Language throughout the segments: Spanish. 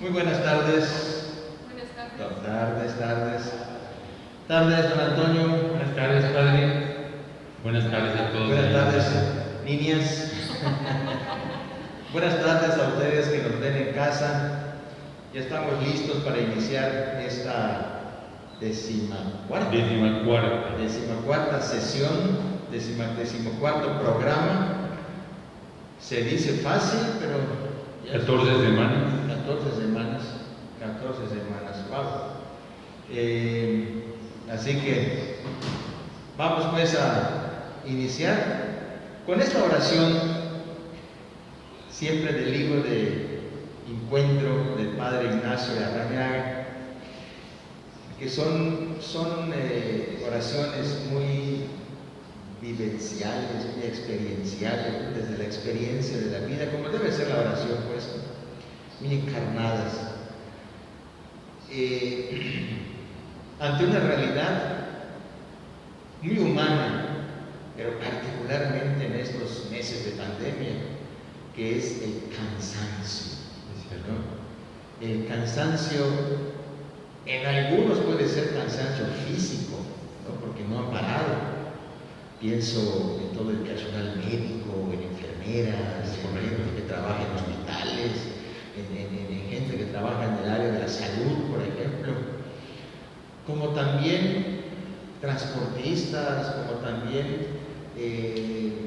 Muy buenas tardes. Buenas tardes. Tardes, don Antonio. Buenas tardes, padre. Buenas tardes a todos. Buenas tardes, niñas. Buenas tardes a ustedes que nos ven en casa. Ya estamos listos para iniciar esta decimacuarta sesión, decimocuarto programa. Se dice fácil, pero 14 semanas. 14 semanas, wow. Así que vamos pues a iniciar con esta oración, siempre del libro de Encuentro del Padre Ignacio de Arrañaga, que son oraciones muy vivenciales, muy experienciales, desde la experiencia de la vida, como debe ser la oración, pues, muy encarnadas. Ante una realidad muy humana, pero particularmente en estos meses de pandemia, que es el cansancio, ¿no? El cansancio, en algunos puede ser cansancio físico, ¿no? Porque no han parado. Pienso en todo el personal médico, en enfermeras, en gente que trabaja en hospitales, en gente que trabaja en el área de la salud, por ejemplo, como también transportistas, como también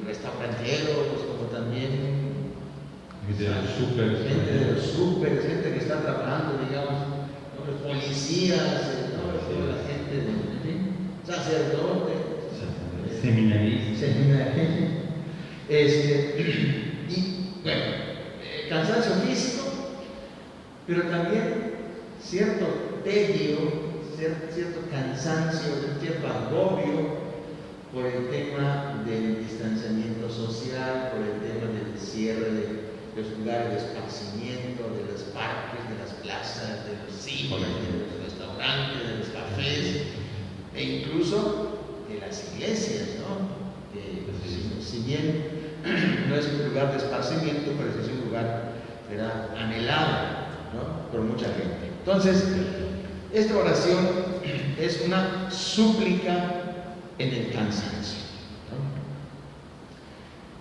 restauranteros, como también Gente de los súper, gente que está trabajando, digamos, ¿no? Los policías, ¿no? La gente de sacerdotes, seminaristas. Y bueno, cansancio físico, pero también cierto tedio, cierto cansancio, cierto agobio por el tema del distanciamiento social, por el tema del cierre de los lugares de esparcimiento, de los parques, de las plazas, de los cines, de los restaurantes, de los cafés, e incluso de las iglesias, ¿no? Si bien no es un lugar de esparcimiento, pero es un lugar, ¿verdad?, anhelado, ¿no?, por mucha gente. Entonces, esta oración es una súplica en el cansancio, ¿no?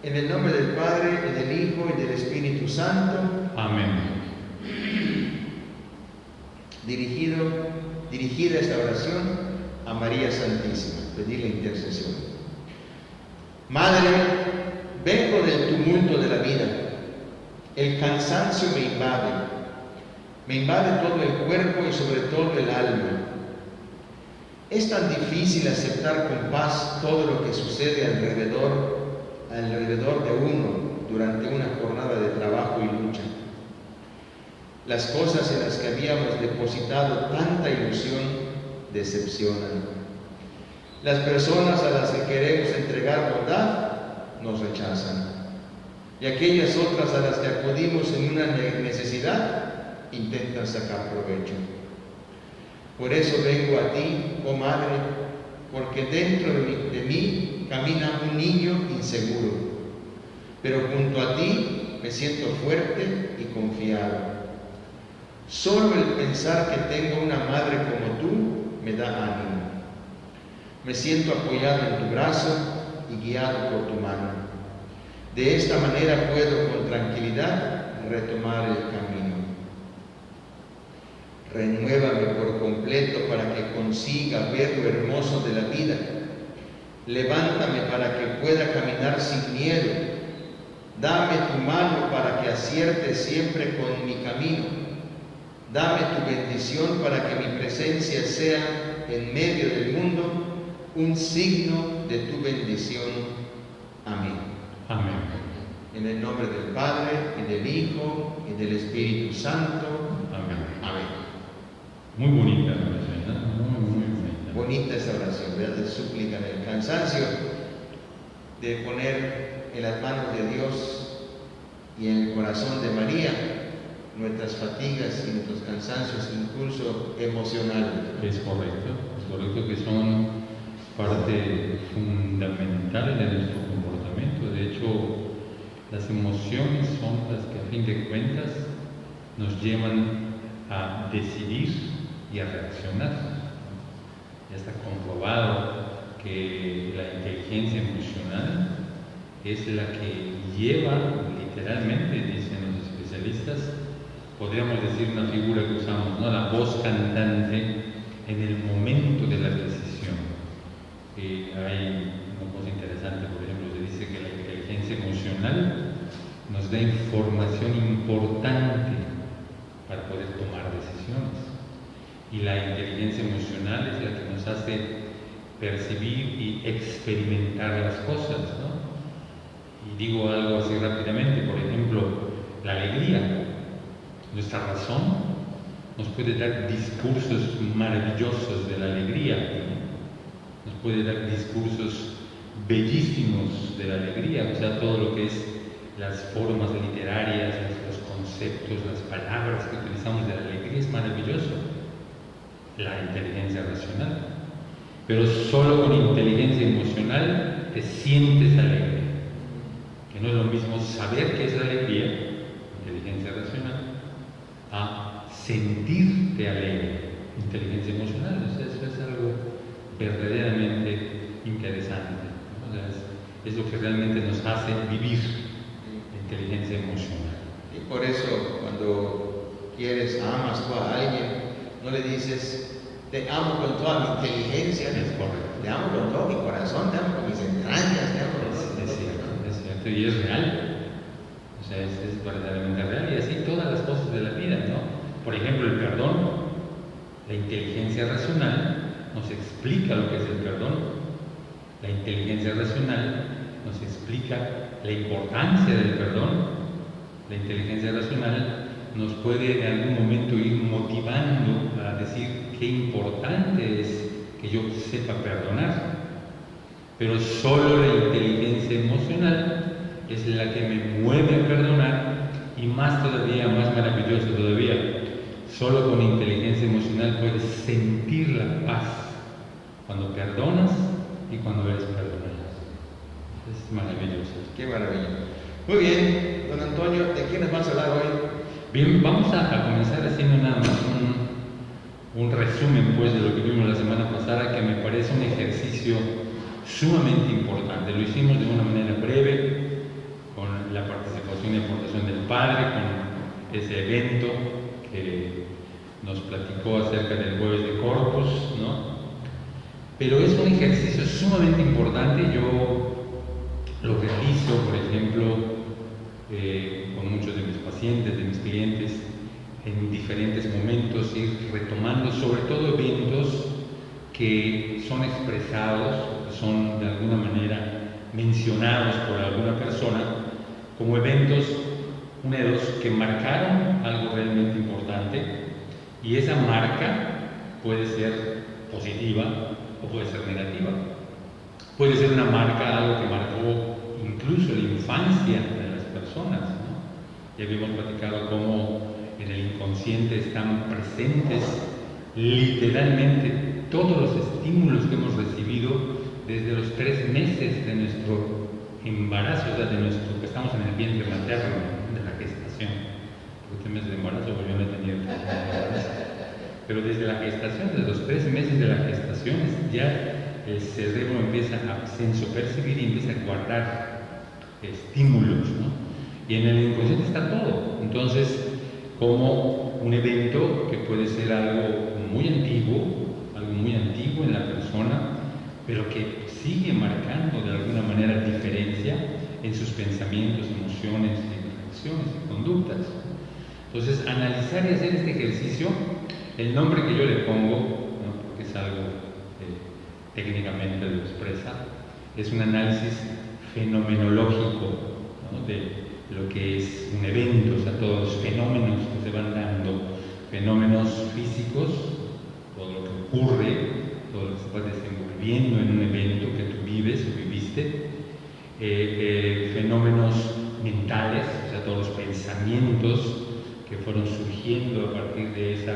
En el nombre del Padre, y del Hijo, y del Espíritu Santo. Amén. Dirigida esta oración a María Santísima, pedirle intercesión. Madre, vengo del tumulto de la vida, el cansancio me invade todo el cuerpo y sobre todo el alma. Es tan difícil aceptar con paz todo lo que sucede alrededor de uno durante una jornada de trabajo y lucha. Las cosas en las que habíamos depositado tanta ilusión decepcionan. Las personas a las que queremos entregar bondad nos rechazan. Y aquellas otras a las que acudimos en una necesidad intentan sacar provecho. Por eso vengo a ti, oh Madre, porque dentro de mí camina un niño inseguro, pero junto a ti me siento fuerte y confiado. Solo el pensar que tengo una madre como tú me da ánimo. Me siento apoyado en tu brazo y guiado por tu mano. De esta manera puedo con tranquilidad retomar el camino. Renuévame por completo para que consiga ver lo hermoso de la vida. Levántame para que pueda caminar sin miedo. Dame tu mano para que acierte siempre con mi camino. Dame tu bendición para que mi presencia sea en medio del mundo un signo de tu bendición. Amén. Amén. En el nombre del Padre, y del Hijo, y del Espíritu Santo. Amén. Amén. Muy bonita la oración, ¿no? Muy bonita. Bonita esa oración, ¿verdad? De súplica en el cansancio, de poner en las manos de Dios y en el corazón de María nuestras fatigas y nuestros cansancios, incluso emocionales. Es correcto que son parte fundamental de nuestro comportamiento. De hecho, las emociones son las que a fin de cuentas nos llevan a decidir y a reaccionar. Ya está comprobado que la inteligencia emocional es la que lleva, literalmente, dicen los especialistas, podríamos decir una figura que usamos, ¿no? La voz cantante en el momento de la decisión. Hay una cosa interesante, por ejemplo, se dice que la inteligencia emocional nos da información importante para poder tomar decisiones. Y la inteligencia emocional es la que nos hace percibir y experimentar las cosas, ¿no? Y digo algo así rápidamente, por ejemplo, la alegría. Nuestra razón nos puede dar discursos maravillosos de la alegría, ¿no? Nos puede dar discursos bellísimos de la alegría, o sea, todo lo que es las formas literarias, los conceptos, las palabras que utilizamos de la alegría es maravilloso. La inteligencia racional. Pero solo con inteligencia emocional te sientes alegre. Que no es lo mismo saber qué es la alegría, inteligencia racional, a sentirte alegre, inteligencia emocional. O sea, eso es algo verdaderamente interesante, ¿no? O sea, es lo que realmente nos hace vivir la inteligencia emocional. Y por eso, cuando amas tú a alguien, no le dices, te amo con toda mi inteligencia, Es correcto. te amo con todo mi corazón, te amo con mis entrañas, te amo con todo. Es cierto, y es real. O sea, es verdaderamente real, y así todas las cosas de la vida, ¿no? Por ejemplo, el perdón. La inteligencia racional nos explica lo que es el perdón. La inteligencia racional nos explica la importancia del perdón. La inteligencia racional nos puede en algún momento ir motivando a decir qué importante es que yo sepa perdonar. Pero solo la inteligencia emocional es la que me mueve a perdonar, y más todavía, más maravilloso todavía, solo con inteligencia emocional puedes sentir la paz cuando perdonas y cuando eres perdonado. Es maravilloso. Qué maravilla. Muy bien, don Antonio, ¿de qué nos vas a hablar hoy? Bien, vamos a comenzar haciendo nada más un resumen, pues, de lo que vimos la semana pasada, que me parece un ejercicio sumamente importante. Lo hicimos de una manera breve, con la participación y aportación del padre, con ese evento que nos platicó acerca del jueves de Corpus, ¿no? Pero es un ejercicio sumamente importante. Yo lo realizo, por ejemplo, con muchos de mis pacientes, de mis clientes, en diferentes momentos, ir retomando sobre todo eventos que son expresados, que son de alguna manera mencionados por alguna persona como eventos unidos que marcaron algo realmente importante, y esa marca puede ser positiva o puede ser negativa. Puede ser una marca, algo que marcó incluso la infancia de las personas, ¿no? Ya habíamos platicado cómo en el inconsciente están presentes literalmente todos los estímulos que hemos recibido desde los 3 meses de nuestro embarazo, o sea, de nuestro, que estamos en el vientre materno, de la gestación. Los 3 meses de embarazo, porque yo no he tenido embarazo. Pero desde la gestación, desde los 3 meses de la gestación, ya el cerebro empieza a sensopercibir y empieza a guardar estímulos, ¿no? Y en el inconsciente está todo. Entonces, como un evento que puede ser algo muy antiguo en la persona, pero que sigue marcando de alguna manera diferencia en sus pensamientos, emociones, reacciones y conductas. Entonces, analizar y hacer este ejercicio, el nombre que yo le pongo, ¿no? Porque es algo técnicamente lo expresa, es un análisis fenomenológico, ¿no? De lo que es un evento, o sea, todos los fenómenos que se van dando, fenómenos físicos, todo lo que ocurre, todo lo que se va desenvolviendo en un evento que tú vives o viviste, fenómenos mentales, o sea, todos los pensamientos que fueron surgiendo a partir de esa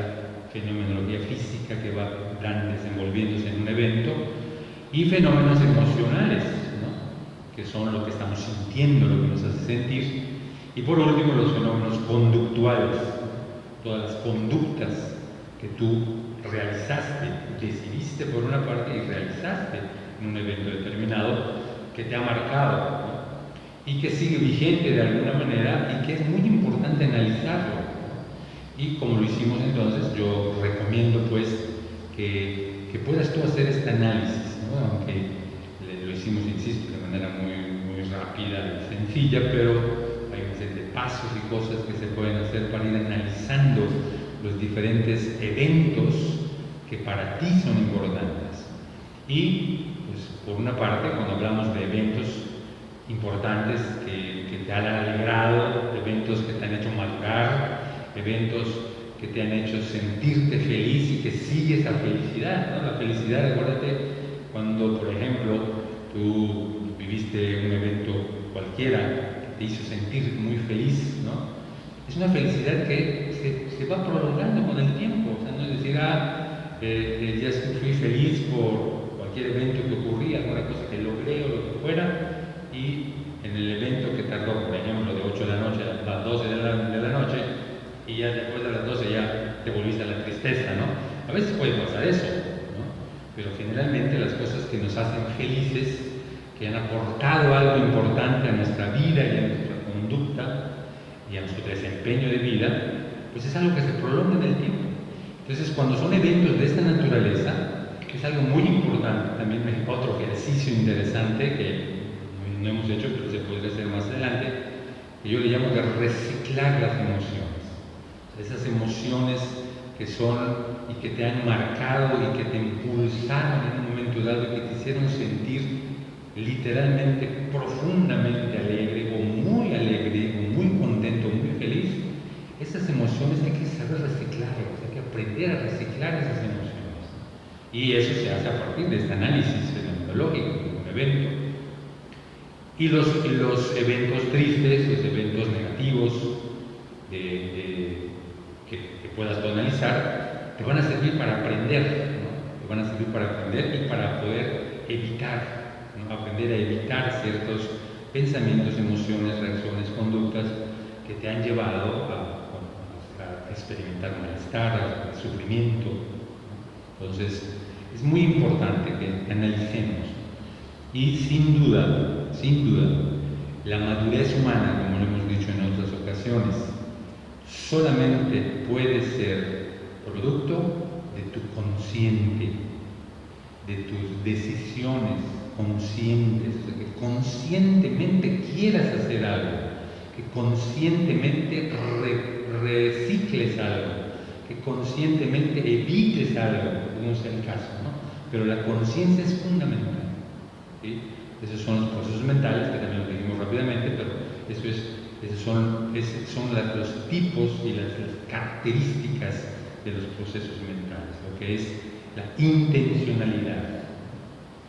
fenomenología física que va desenvolviéndose en un evento, y fenómenos emocionales, ¿no? Que son lo que estamos sintiendo, lo que nos hace sentir, y por último los fenómenos conductuales, todas las conductas que tú realizaste, decidiste por una parte y realizaste en un evento determinado que te ha marcado, ¿no? Y que sigue vigente de alguna manera y que es muy importante analizarlo, ¿no? Y como lo hicimos entonces, yo recomiendo pues que puedas tú hacer este análisis, ¿no? Aunque lo hicimos, insisto, de manera muy rápida y sencilla, pero hay una serie de pasos y cosas que se pueden hacer para ir analizando los diferentes eventos que para ti son importantes. Y, pues, por una parte, cuando hablamos de eventos importantes que te han alegrado, eventos que te han hecho madurar, eventos que te han hecho sentirte feliz y que sigue esa felicidad, ¿no? La felicidad, recuérdate, cuando, por ejemplo, tú viviste un evento cualquiera que te hizo sentir muy feliz, ¿no? Es una felicidad que se va prolongando con el tiempo. O sea, no es decir, ya fui feliz por cualquier evento que ocurría, alguna cosa que logré o lo que fuera, y en el evento que tardó, por ejemplo, de 8 de la noche a las 12 de la noche, y ya después de las 12 ya te volviste a la tristeza, ¿no? A veces puede pasar eso, ¿no? Pero generalmente las cosas que nos hacen felices, que han aportado algo importante a nuestra vida y a nuestra conducta, y a nuestro desempeño de vida, pues es algo que se prolonga en el tiempo. Entonces, cuando son eventos de esta naturaleza, es algo muy importante. También otro ejercicio interesante que no hemos hecho, pero se podría hacer más adelante, que yo le llamo de reciclar las emociones. Esas emociones que son y que te han marcado y que te impulsaron en un momento dado y que te hicieron sentir literalmente profundamente alegre o muy contento, muy feliz. Esas emociones hay que saber reciclarlas, hay que aprender a reciclar esas emociones. Y eso se hace a partir de este análisis fenomenológico de un evento. Y los eventos tristes, los eventos negativos que puedas tú analizar, te van a servir para aprender, ¿no? Te van a servir para aprender y para poder evitar, ¿no? Aprender a evitar ciertos pensamientos, emociones, reacciones, conductas que te han llevado a experimentar malestar, sufrimiento, ¿no? Entonces, es muy importante que analicemos. Y sin duda, la madurez humana, como lo hemos dicho en otras ocasiones, solamente puede ser producto de tu consciente, de tus decisiones conscientes, o sea, que conscientemente quieras hacer algo, que conscientemente recicles algo, que conscientemente evites algo, no sea el caso, ¿no? Pero la conciencia es fundamental, ¿sí? Esos son los procesos mentales, que también lo dijimos rápidamente, pero esos son los tipos y las características de los procesos mentales, lo que es la intencionalidad,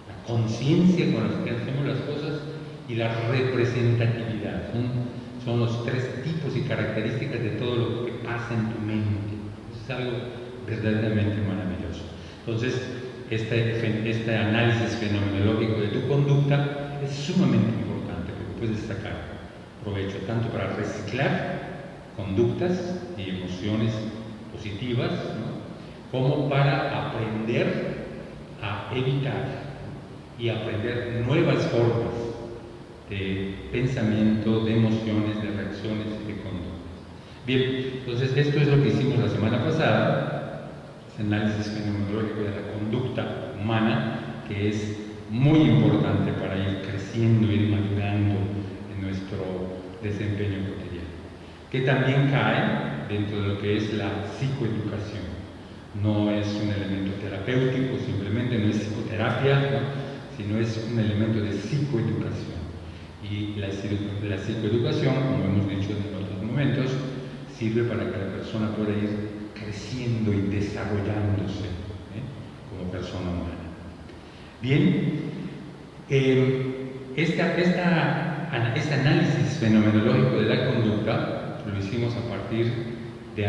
la conciencia con la que hacemos las cosas y la representatividad. Son los tres tipos y características de todo lo que pasa en tu mente. Eso es algo verdaderamente maravilloso. Entonces, este análisis fenomenológico de tu conducta es sumamente importante porque puedes sacar provecho tanto para reciclar conductas y emociones positivas, ¿no? Como para aprender a evitar y aprender nuevas formas de pensamiento, de emociones, de reacciones y de conductas. Bien, entonces esto es lo que hicimos la semana pasada. Análisis fenomenológico de la conducta humana, que es muy importante para ir creciendo, ir madurando en nuestro desempeño cotidiano, que también cae dentro de lo que es la psicoeducación. No es un elemento terapéutico, simplemente no es psicoterapia, ¿no? Sino es un elemento de psicoeducación. Y la psicoeducación, como hemos dicho en otros momentos, sirve para que la persona pueda ir creciendo y desarrollándose como persona humana. Bien, este análisis fenomenológico de la conducta lo hicimos a partir de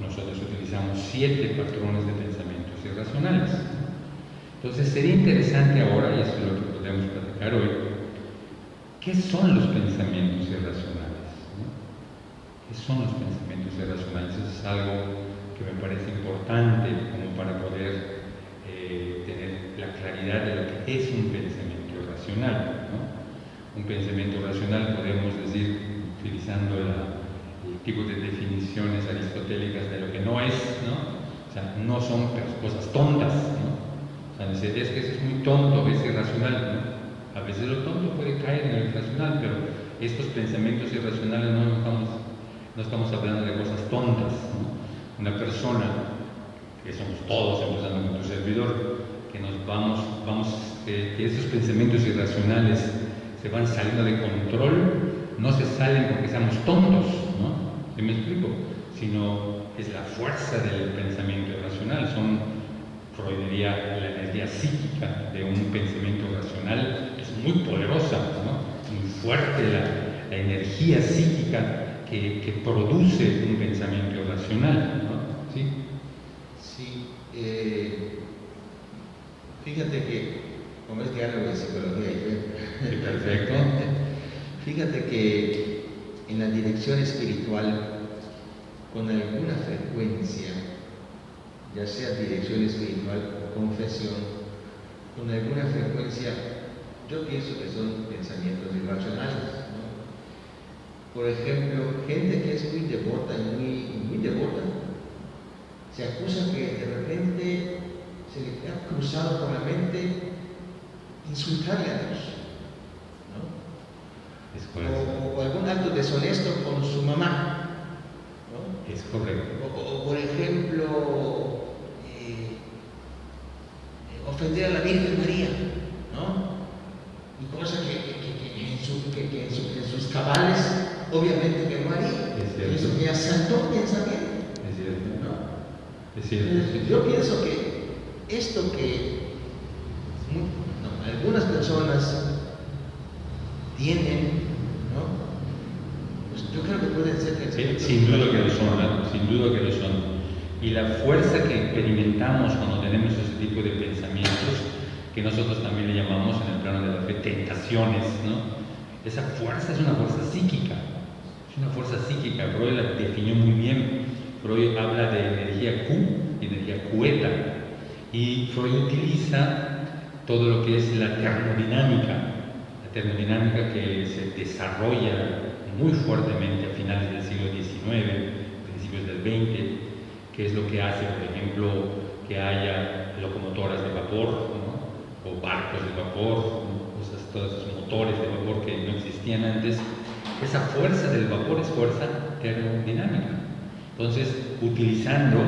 nosotros utilizamos 7 patrones de pensamientos irracionales. Entonces sería interesante ahora, y eso es lo que podemos platicar hoy, ¿qué son los pensamientos irracionales? son los pensamientos irracionales. Eso es algo que me parece importante como para poder tener la claridad de lo que es un pensamiento irracional, ¿no? Un pensamiento racional, podemos decir, utilizando el tipo de definiciones aristotélicas de lo que no es, ¿no? O sea, no son cosas tontas, ¿no? O sea, es que eso es muy tonto, es irracional, ¿no? A veces lo tonto puede caer en lo irracional, pero estos pensamientos irracionales no estamos hablando de cosas tontas, ¿no? Una persona, que somos todos, empezando con tu servidor, que esos pensamientos irracionales se van saliendo de control, no se salen porque seamos tontos, ¿no? ¿Sí me explico? Sino es la fuerza del pensamiento irracional. Freud diría, la energía psíquica de un pensamiento racional es muy poderosa, ¿no? Muy fuerte la energía psíquica que produce un pensamiento racional, ¿no? ¿Sí? Sí. Fíjate que, como es que algo de psicología, sí, perfecto. Fíjate que en la dirección espiritual, con alguna frecuencia, ya sea dirección espiritual o confesión, con alguna frecuencia, yo pienso que son pensamientos irracionales, ¿no? Por ejemplo, gente que es muy devota y muy devota, se acusa que de repente se le ha cruzado por la mente insultarle a Dios, ¿no? O algún acto deshonesto con su mamá, ¿no? Es correcto. O por ejemplo, ofender a la Virgen María, ¿no? Y cosa que en sus cabales, obviamente que no haría. Es eso que asaltó pensamiento. Es cierto. ¿No? Es cierto. Yo pienso que esto algunas personas tienen, ¿no? Pues yo creo que pueden ser pensamientos. Sin duda que lo son, ¿no? Sin duda que lo son. Y la fuerza que experimentamos cuando tenemos ese tipo de pensamientos, que nosotros también le llamamos en el plano de la fe tentaciones, ¿no? Esa fuerza es una fuerza psíquica. Es una fuerza psíquica. Freud la definió muy bien. Freud habla de energía Q y energía Queta. Y Freud utiliza todo lo que es la termodinámica que se desarrolla muy fuertemente a finales del siglo XIX, principios del XX, que es lo que hace, por ejemplo, que haya locomotoras de vapor, ¿no? O barcos de vapor, ¿no? Todos esos motores de vapor que no existían antes. Esa fuerza del vapor es fuerza termodinámica. Entonces, utilizando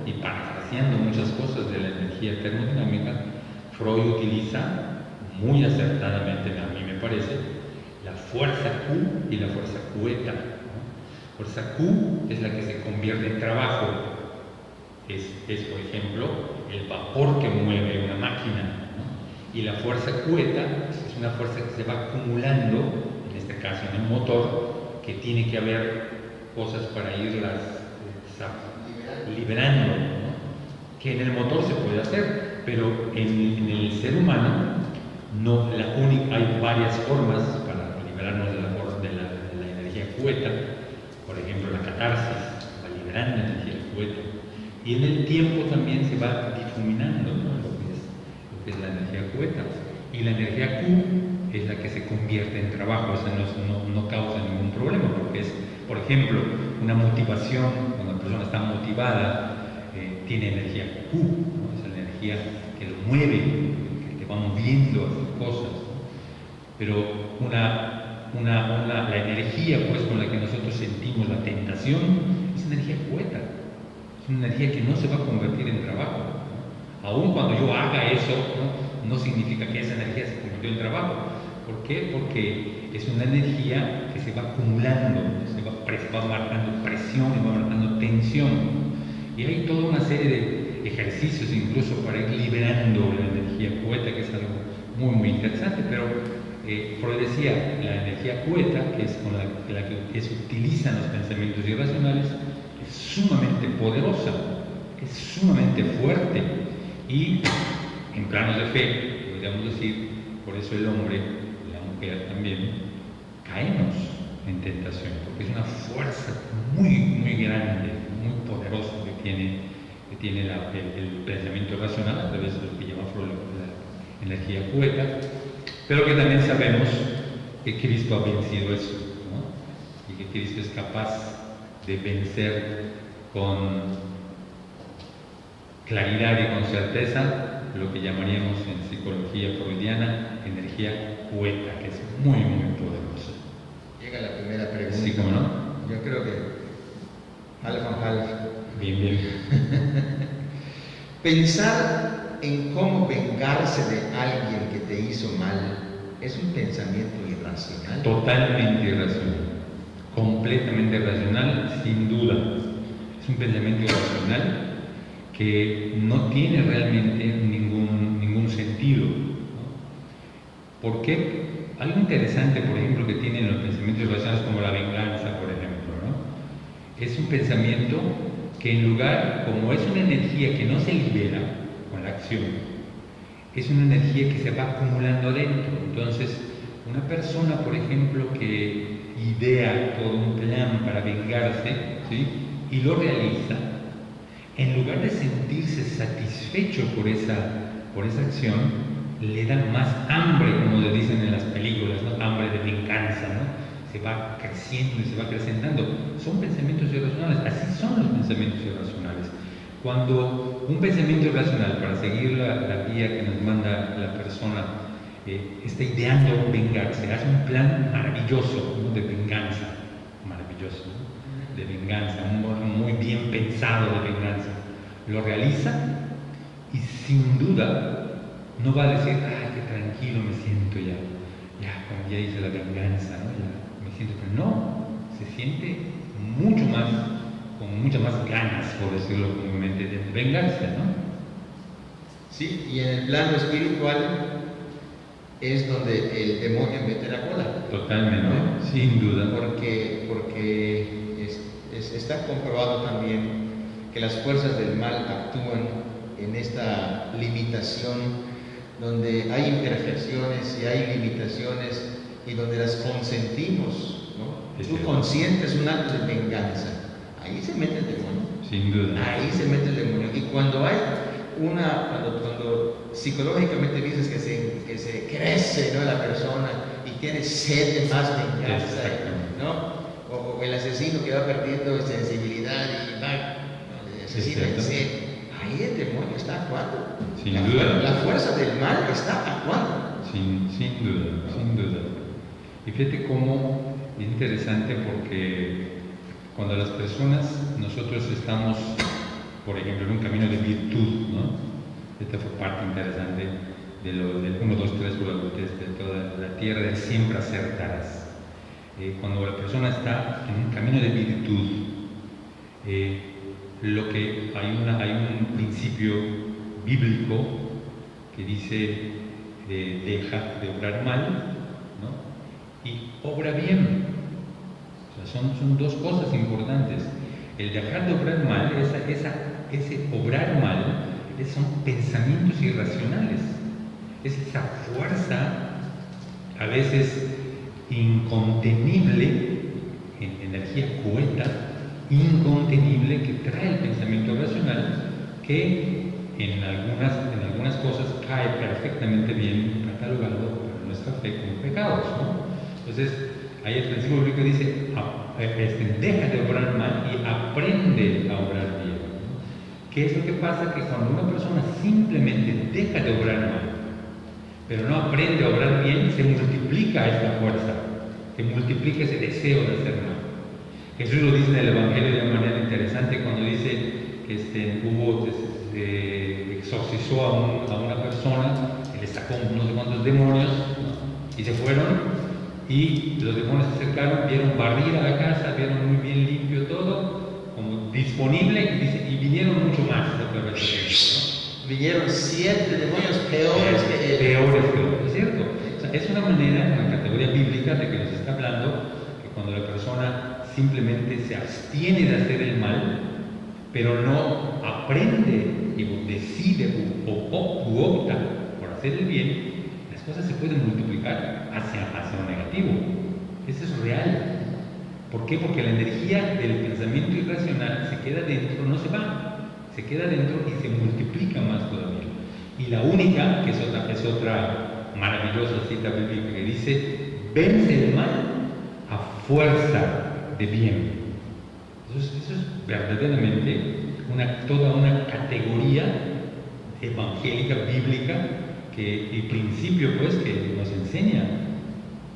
y parafraseando muchas cosas de la energía termodinámica, Freud utiliza muy acertadamente, a mí me parece, la fuerza Q y la fuerza Queta, ¿no? Fuerza Q es la que se convierte en trabajo. Es por ejemplo, el vapor que mueve una máquina, ¿no? Y la fuerza Queta es una fuerza que se va acumulando, en este caso en el motor, que tiene que haber cosas para irlas liberando, ¿no? Que en el motor se puede hacer, pero en el ser humano no, hay varias formas para liberarnos de la energía Queta. Por ejemplo, la catarsis va liberando energía Queta, y en el tiempo también se va difuminando, ¿no? lo que es la energía Queta, y la energía Q es la que se convierte en trabajo. Esa no causa ningún problema, porque es, por ejemplo, una motivación. Cuando una persona está motivada, tiene energía Q, ¿no? Es la energía que lo mueve, que te va moviendo a hacer cosas, ¿no? Pero la energía, pues, con la que nosotros sentimos la tentación es energía Queta. Es una energía que no se va a convertir en trabajo, ¿no? Aún cuando yo haga eso, no significa que esa energía se convirtió en trabajo. ¿Por qué? Porque es una energía que se va acumulando, se va marcando presión y va marcando tensión. Y hay toda una serie de ejercicios incluso para ir liberando la energía Queta, que es algo muy, muy interesante. Pero Freud decía, la energía Queta, que es con la que se utilizan los pensamientos irracionales, es sumamente poderosa, es sumamente fuerte. Y en planos de fe, podríamos decir, por eso el hombre y la mujer también caemos, en tentación, porque es una fuerza muy grande, muy poderosa que tiene el pensamiento racional a través de lo que llama Freud la energía poeta, pero que también sabemos que Cristo ha vencido eso, ¿no? Y que Cristo es capaz de vencer con claridad y con certeza lo que llamaríamos en psicología freudiana energía poeta, que es muy poderosa. Llega la primera pregunta. Sí, ¿cómo no? Yo creo que half and half. Bien. Pensar en cómo vengarse de alguien que te hizo mal es un pensamiento irracional. Totalmente irracional, completamente irracional, sin duda. Es un pensamiento irracional que no tiene realmente ningún sentido, ¿no? ¿Por qué? Algo interesante, por ejemplo, que tienen los pensamientos irracionales como la venganza, por ejemplo, ¿no? Es un pensamiento que en lugar, como es una energía que no se libera con la acción, es una energía que se va acumulando dentro. Entonces, una persona, por ejemplo, que idea todo un plan para vengarse, ¿sí? Y lo realiza, en lugar de sentirse satisfecho por esa acción, le dan más hambre, como le dicen en las películas, ¿no? Hambre de venganza, ¿no? Se va creciendo y se va acrecentando. Son pensamientos irracionales, así son los pensamientos irracionales. Cuando un pensamiento irracional, para seguir la guía que nos manda la persona, está ideando vengarse, hace un plan maravilloso, ¿no? De venganza, maravilloso, ¿no? De venganza, muy bien pensado de venganza, lo realiza y sin duda no va a decir, ay, qué tranquilo me siento como ya hice la venganza, ¿no? Ya me siento, pero no, se siente mucho más, con muchas más ganas, por decirlo comúnmente, de vengarse, ¿no? Sí, y en el plano espiritual es donde el demonio mete la cola. Totalmente, ¿no? Sin duda. Porque está comprobado también que las fuerzas del mal actúan en esta limitación, donde hay imperfecciones y hay limitaciones y donde las consentimos, ¿no? Tú consientes un acto de venganza, ahí se mete el demonio. Sin duda. Ahí se mete el demonio. Y cuando hay cuando psicológicamente dices que se crece, ¿no? La persona y tiene sed de más venganza, ¿no? O el asesino que va perdiendo sensibilidad y va, ¿no? Asesina en sed. Ahí el demonio está actuando. Sin duda. La fuerza del mal está actuando. Sin duda. Y fíjate cómo es interesante, porque cuando las personas, nosotros estamos, por ejemplo, en un camino de virtud, ¿no? Esta fue parte interesante del 1, 2, 3, de toda la tierra, de siempre acertarás. Cuando la persona está en un camino de virtud, hay un principio bíblico que dice deja de obrar mal, ¿no? Y obra bien. O sea, son dos cosas importantes. El dejar de obrar mal, ese obrar mal, son pensamientos irracionales. Es esa fuerza, a veces incontenible, en energía poeta, incontenible, que trae el pensamiento racional, que en algunas cosas cae perfectamente bien catalogado por nuestra fe como pecados, ¿no? Entonces, ahí el principio bíblico dice, deja de obrar mal y aprende a obrar bien, ¿no? ¿Qué es lo que pasa? Que cuando una persona simplemente deja de obrar mal, pero no aprende a obrar bien, se multiplica esta fuerza, se multiplica ese deseo de hacer mal. Jesús lo dice en el Evangelio de una manera interesante cuando dice que exorcizó a una persona, que le sacó no sé cuántos demonios, ¿no? Y se fueron. Y los demonios se acercaron, vieron barrida la casa, vieron muy bien limpio todo, como disponible, y vinieron mucho más otra vez, ¿no? Vinieron 7 demonios peores que él. Peores que él, ¿es cierto? O sea, es una manera, una categoría bíblica de que nos está hablando que cuando la persona simplemente se abstiene de hacer el mal, pero no aprende y decide u opta por hacer el bien, las cosas se pueden multiplicar hacia lo negativo. Eso es real. ¿Por qué? Porque la energía del pensamiento irracional se queda dentro, no se va, se queda dentro y se multiplica más todavía. Y la única, que es otra maravillosa cita bíblica que dice, vence el mal a fuerza de bien. Eso es verdaderamente toda una categoría evangélica, bíblica, y principio pues que nos enseña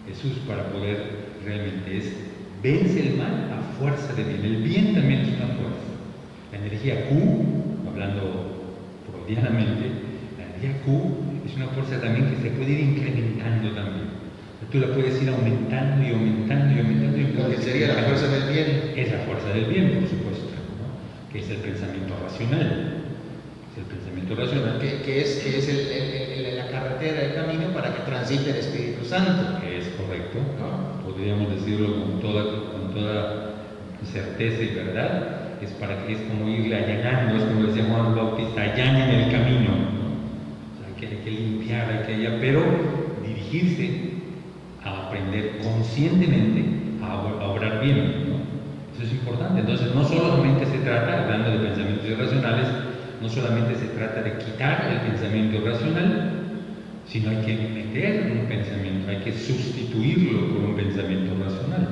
Jesús para poder realmente es vence el mal a fuerza de bien. El bien también es una fuerza. La energía Q, hablando freudianamente, la energía Q es una fuerza también que se puede ir incrementando también. Tú la puedes ir aumentando y aumentando y aumentando. Lo que sería la fuerza del bien. Es la fuerza del bien, por supuesto, ¿no? Que es el pensamiento racional. Es el pensamiento racional. Que es la carretera, el camino para que transite el Espíritu Santo. Es correcto, ¿no? Podríamos decirlo con toda certeza y verdad, es como irle allanando, es como decía Juan Bautista, allanen el camino, ¿no? O sea, hay que limpiar, pero dirigirse a aprender conscientemente a obrar bien, ¿no? Eso es importante. Entonces, no solamente se trata, hablando de pensamientos irracionales, no solamente se trata de quitar el pensamiento irracional, sino hay que meter un pensamiento, hay que sustituirlo por un pensamiento racional,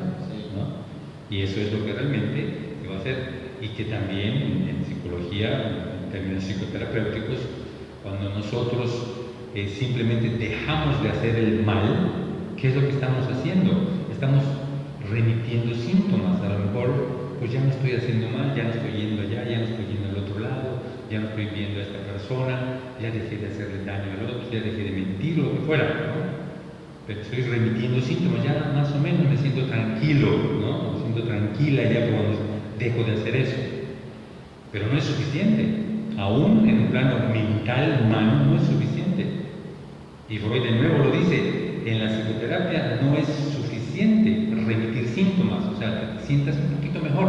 ¿no? Y eso es lo que realmente se va a hacer. Y que también en psicología, en términos psicoterapéuticos, cuando nosotros simplemente dejamos de hacer el mal, ¿qué es lo que estamos haciendo? Estamos remitiendo síntomas. A lo mejor, pues ya no estoy haciendo mal, ya no estoy yendo allá, ya no estoy yendo al otro lado, ya no estoy viendo a esta persona, ya dejé de hacerle daño al otro, ya dejé de mentir, lo que fuera, ¿no? Pero estoy remitiendo síntomas, ya más o menos me siento tranquilo, ¿no? Me siento tranquila ya cuando dejo de hacer eso. Pero no es suficiente. Aún en un plano mental humano no es suficiente. Y Freud de nuevo lo dice, en la psicoterapia no es suficiente remitir síntomas, o sea, que te sientas un poquito mejor.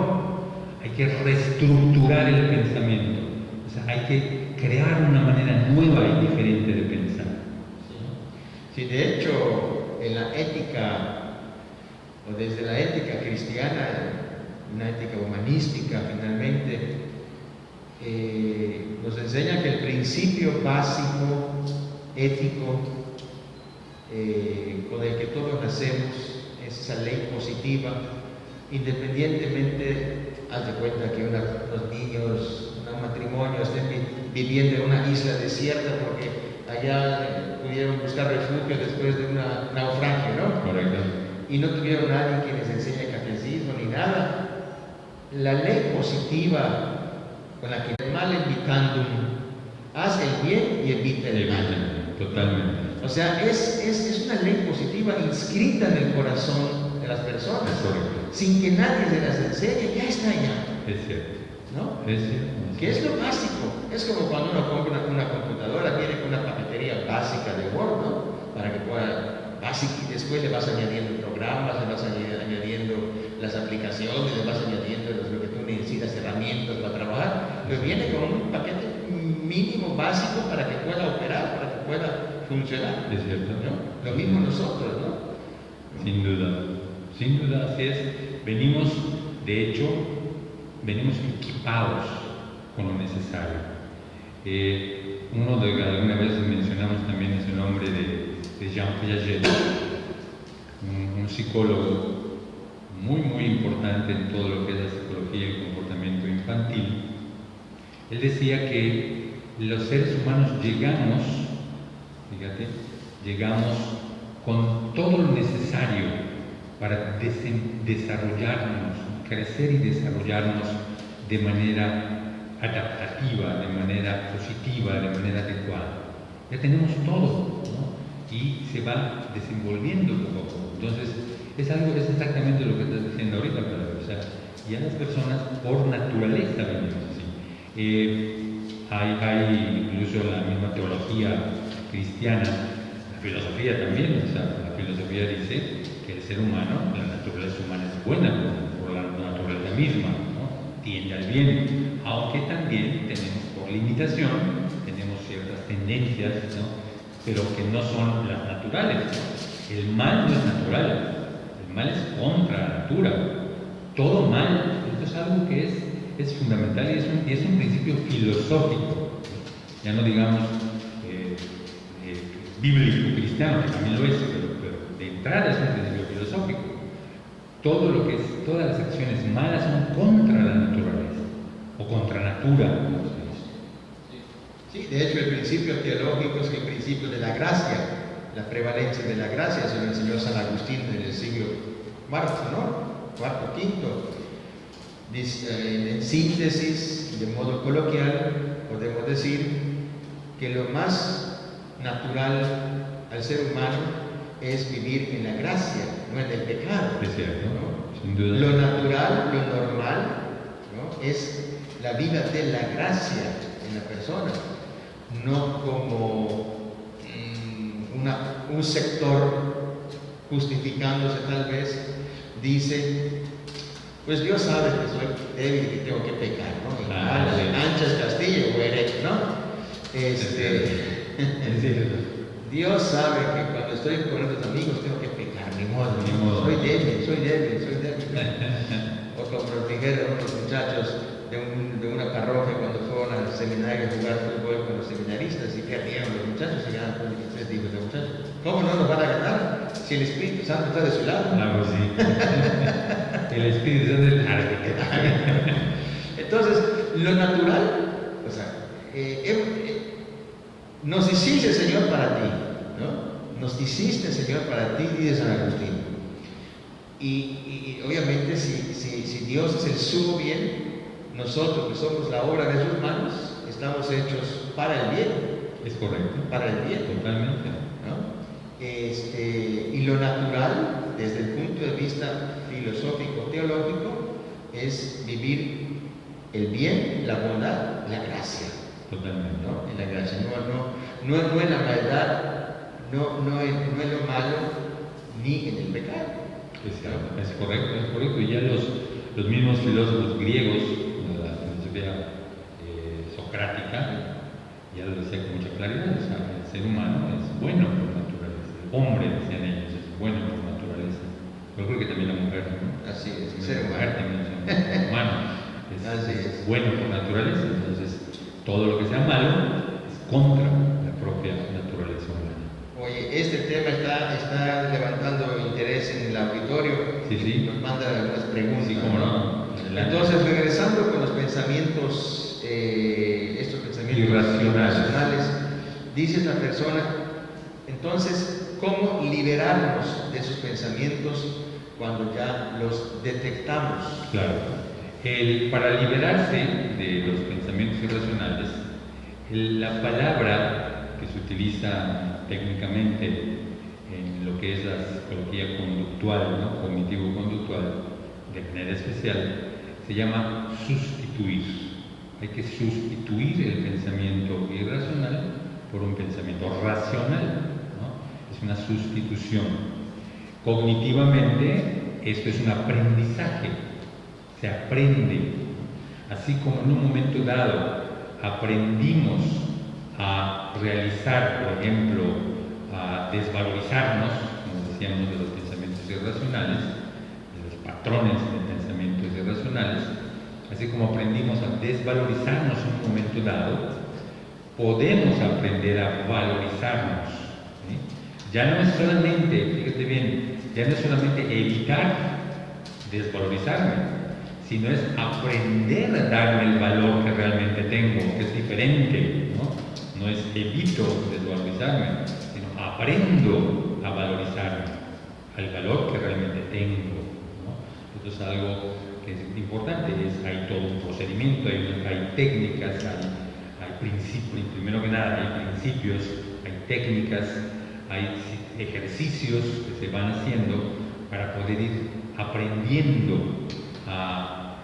Hay que reestructurar el pensamiento, o sea, hay que crear una manera nueva y diferente de pensar. Sí, de hecho, en la ética, o desde la ética cristiana, una ética humanística finalmente, nos enseña que el principio básico, ético, con el que todos nacemos, es esa ley positiva, independientemente, haz de cuenta que los niños, un matrimonio estén viviendo en una isla desierta porque allá pudieron buscar refugio después de un naufragio, ¿no? Correcto. Y no tuvieron nadie que les enseñe catecismo ni nada. La ley positiva con la que el mal evitandum, haz el bien y evita el mal. Totalmente. O sea, es una ley positiva inscrita en el corazón de las personas, sin que nadie se las enseñe, ya está allá. Es cierto. ¿No? Es cierto. Que es lo básico. Es como cuando uno compra una computadora, viene con una paquetería básica de Word, ¿no? Para que pueda, y después le vas añadiendo programas, le vas añadiendo las aplicaciones, le vas añadiendo lo que tú necesitas, herramientas para trabajar, pero viene con un paquete mínimo básico para que pueda operar, para que pueda funcionar. Es cierto. ¿No? Lo mismo nosotros, ¿no? Sin duda, así es. Venimos, de hecho, equipados con lo necesario. Alguna vez mencionamos también ese nombre de Jean Piaget, un psicólogo muy, muy importante en todo lo que es la psicología y el comportamiento infantil. Él decía que los seres humanos llegamos con todo lo necesario para desarrollarnos, crecer y desarrollarnos de manera adaptativa, de manera positiva, de manera adecuada. Ya tenemos todo, ¿no? Y se va desenvolviendo poco a poco. Entonces, es exactamente lo que estás diciendo ahorita, pero, o sea, ya las personas por naturaleza venimos así. Hay incluso la misma teología cristiana, la filosofía también, o sea, la filosofía dice que el ser humano, la naturaleza humana es buena por la naturaleza misma, ¿no? Tiende al bien, aunque también tenemos por limitación, tenemos ciertas tendencias, ¿no? Pero que no son las naturales, ¿no? El mal no es natural, el mal es contra la natura, todo mal. Esto es algo que es fundamental y es un principio filosófico, ya no digamos bíblico cristiano, que también lo es, pero de entrada es un principio filosófico. Todas las acciones malas son contra la naturaleza o contra natura, como se dice. Sí, de hecho el principio teológico es el principio de la gracia, la prevalencia de la gracia, se lo enseñó San Agustín en el siglo IV, ¿no? Cuarto, quinto. En síntesis, de modo coloquial, podemos decir que lo más natural al ser humano es vivir en la gracia, no en el pecado. Es cierto, ¿no? Sin duda. Lo natural, lo normal, ¿no? Es la vida de la gracia en la persona, no como un sector justificándose tal vez dice, pues Dios sabe que soy débil y que tengo que pecar, ¿no? Y anchas Castillo o erecto, ¿no? Dios sabe que cuando estoy con otros amigos tengo que pecar, ni modo. Soy débil. O como nos dijeron unos muchachos de una parroquia cuando fueron al seminario a jugar fútbol con los seminaristas y perdieron los muchachos y ganaron por 23 hijos de muchachos. ¿Cómo no nos van a ganar si el Espíritu Santo está de su lado? Claro, sí. El Espíritu Santo es el árbitro. Entonces, lo natural, o sea, nos hiciste, Señor, para ti, ¿no? Nos hiciste, Señor, para ti, dice San Agustín. Y obviamente, si Dios es el sumo bien, nosotros que somos la obra de sus manos, estamos hechos para el bien. Es correcto. Para el bien. Totalmente. ¿No? Y lo natural, desde el punto de vista filosófico-teológico, es vivir el bien, la bondad, la gracia. Totalmente. ¿No? En la gracia, no en la maldad, no en lo malo, ni en el pecado. Es correcto. Y ya los mismos filósofos griegos, la filosofía socrática, ya lo decía con mucha claridad, o sea, el ser humano es bueno por naturaleza, el hombre, decían ellos, es bueno por naturaleza. Yo creo que también la mujer, ¿no? Así es, el ser humano también es humano, es bueno por naturaleza, entonces todo lo que sea malo es contra la propia naturaleza humana. Oye, este tema está levantando interés en el auditorio. Sí. Nos mandan algunas preguntas. Sí, cómo no. Entonces, regresando con los pensamientos, estos pensamientos irracionales, dice esta persona, entonces, ¿cómo liberarnos de esos pensamientos cuando ya los detectamos? Claro. Para liberarse de los pensamientos irracionales, la palabra que se utiliza técnicamente en lo que es la psicología conductual, ¿no? Cognitivo-conductual, de manera especial, se llama sustituir. Hay que sustituir el pensamiento irracional por un pensamiento racional, ¿no? Es una sustitución. Cognitivamente, esto es un aprendizaje, se aprende. Así como en un momento dado aprendimos a realizar, por ejemplo, a desvalorizarnos, como decíamos, de los pensamientos irracionales, de los patrones de pensamientos irracionales, así como aprendimos a desvalorizarnos en un momento dado, podemos aprender a valorizarnos. ¿Sí? Ya no es solamente, fíjate bien, ya no es solamente evitar desvalorizarme, sino es aprender a darme el valor que realmente tengo, que es diferente, ¿no? No es evito desvalorizarme, sino aprendo a valorizarme, al valor que realmente tengo, ¿no? Esto es algo que es importante, hay todo un procedimiento, hay técnicas, hay principios, primero que nada hay principios, hay técnicas, hay ejercicios que se van haciendo para poder ir aprendiendo a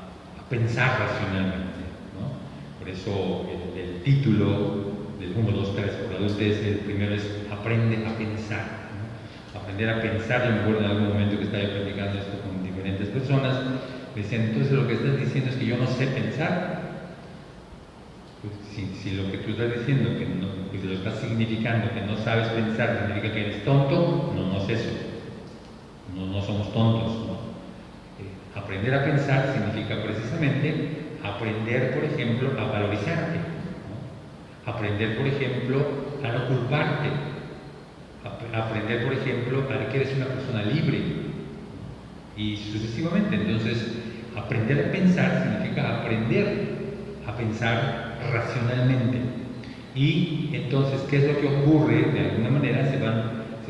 pensar racionalmente, ¿no? Por eso el título del 1, 2, 3 por la adultez, el primero es aprende a pensar, ¿no? Aprender a pensar. Yo me acuerdo en algún momento que estaba platicando esto con diferentes personas, me decían, entonces lo que estás diciendo es que yo no sé pensar. Pues, si lo que tú estás diciendo, que no, pues lo estás significando que no sabes pensar, significa que eres tonto, no es eso. No somos tontos, ¿no? Aprender a pensar significa precisamente aprender, por ejemplo, a valorizarte, ¿no? Aprender, por ejemplo, a no culparte, aprender, por ejemplo, a que eres una persona libre, y sucesivamente. Entonces, aprender a pensar significa aprender a pensar racionalmente. Y entonces, ¿qué es lo que ocurre? De alguna manera se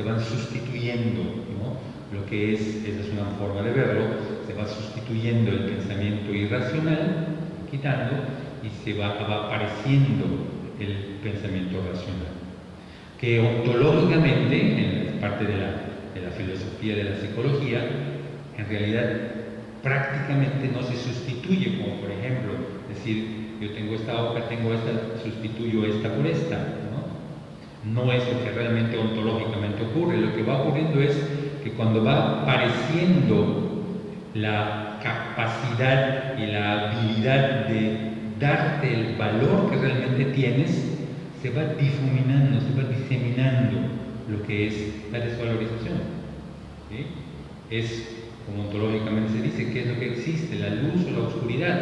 van sustituyendo, ¿no? Lo que es, esa es una forma de verlo, se va sustituyendo el pensamiento irracional, quitando, y se va apareciendo el pensamiento racional. Que ontológicamente, en la parte de la filosofía de la psicología, en realidad prácticamente no se sustituye, como por ejemplo, decir, yo tengo esta hoja, tengo esta, sustituyo esta por esta, ¿no? No es lo que realmente ontológicamente ocurre. Lo que va ocurriendo es que cuando va apareciendo la capacidad y la habilidad de darte el valor que realmente tienes, se va difuminando, se va diseminando lo que es la desvalorización, ¿sí? Es, como ontológicamente se dice, ¿qué es lo que existe? ¿La luz o la oscuridad?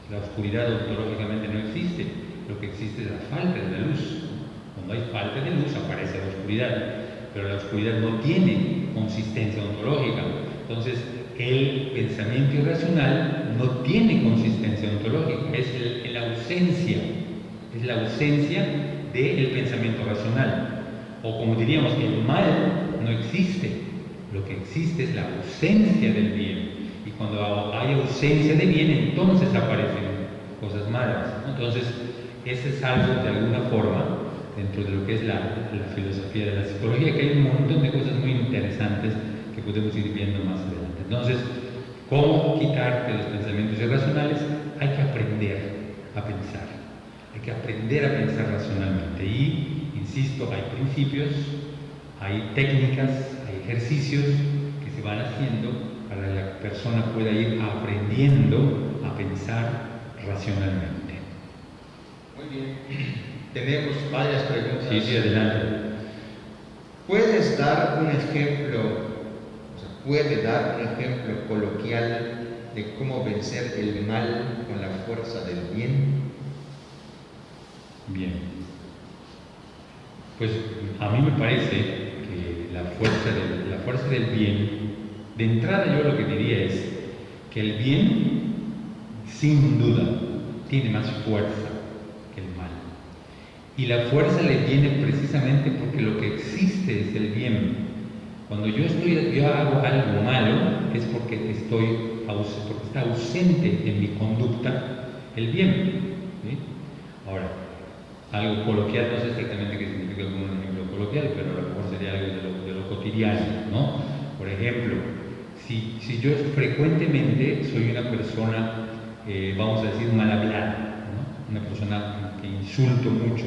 La oscuridad ontológicamente no existe, lo que existe es la falta de la luz. Cuando hay falta de luz aparece la oscuridad, pero la oscuridad no tiene consistencia ontológica. Entonces, el pensamiento irracional no tiene consistencia ontológica, es la ausencia del pensamiento racional. O como diríamos, el mal no existe, lo que existe es la ausencia del bien. Y cuando hay ausencia de bien, entonces aparecen cosas malas, ¿no? Entonces, ese es algo de alguna forma dentro de lo que es la filosofía de la psicología, que hay un montón de cosas muy interesantes que podemos ir viendo más adelante. Entonces, ¿cómo quitarte los pensamientos irracionales? Hay que aprender a pensar, hay que aprender a pensar racionalmente. Y, insisto, hay principios, hay técnicas, hay ejercicios que se van haciendo para que la persona pueda ir aprendiendo a pensar racionalmente. Muy bien. Tenemos varias preguntas. Sí, adelante. ¿Puedes dar un ejemplo, puede dar un ejemplo coloquial de cómo vencer el mal con la fuerza del bien? Bien. Pues a mí me parece que la fuerza del bien, de entrada yo lo que diría es que el bien, sin duda, tiene más fuerza que el mal. Y la fuerza le viene precisamente porque lo que existe es el bien. Cuando yo hago algo malo es porque está ausente en mi conducta el bien, ¿sí? Ahora, algo coloquial, no sé exactamente qué significa como un ejemplo coloquial, pero a lo mejor sería algo de lo cotidiano, ¿no? Por ejemplo, si yo frecuentemente soy una persona, vamos a decir, mal hablada, ¿no? Una persona que insulto mucho,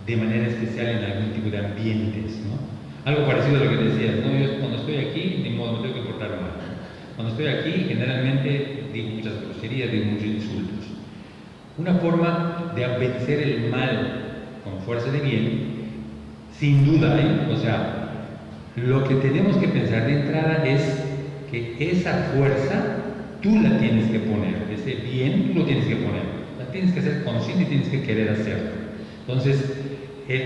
de manera especial en algún tipo de ambientes, ¿no? Algo parecido a lo que decías, ¿no? Yo cuando estoy aquí, ni modo, me tengo que portar mal. Cuando estoy aquí, generalmente digo muchas groserías, digo muchos insultos. Una forma de vencer el mal con fuerza de bien, sin duda, o sea, lo que tenemos que pensar de entrada es que esa fuerza tú la tienes que poner, ese bien tú lo tienes que poner, la tienes que ser consciente y tienes que querer hacerlo. Entonces,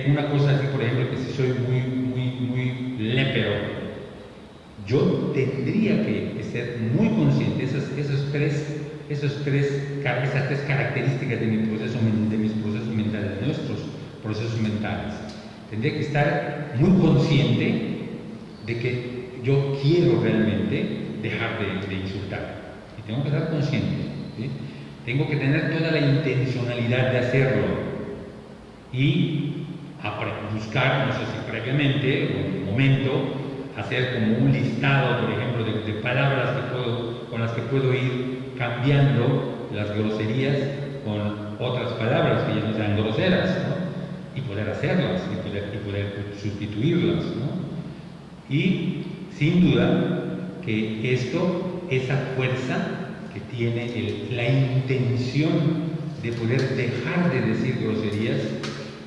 una cosa así, por ejemplo, que si soy muy lépero, yo tendría que ser muy consciente de esas tres características de mis procesos mentales, de nuestros procesos mentales. Tendría que estar muy consciente de que yo quiero realmente dejar de insultar. Y tengo que estar consciente, ¿sí? Tengo que tener toda la intencionalidad de hacerlo. Y buscar, no sé si previamente o en un momento, hacer como un listado, por ejemplo, de palabras con las que puedo ir cambiando las groserías con otras palabras que ya no sean groseras, ¿no? Y poder hacerlas y poder sustituirlas, ¿no? Y sin duda que esa fuerza que tiene la intención de poder dejar de decir groserías,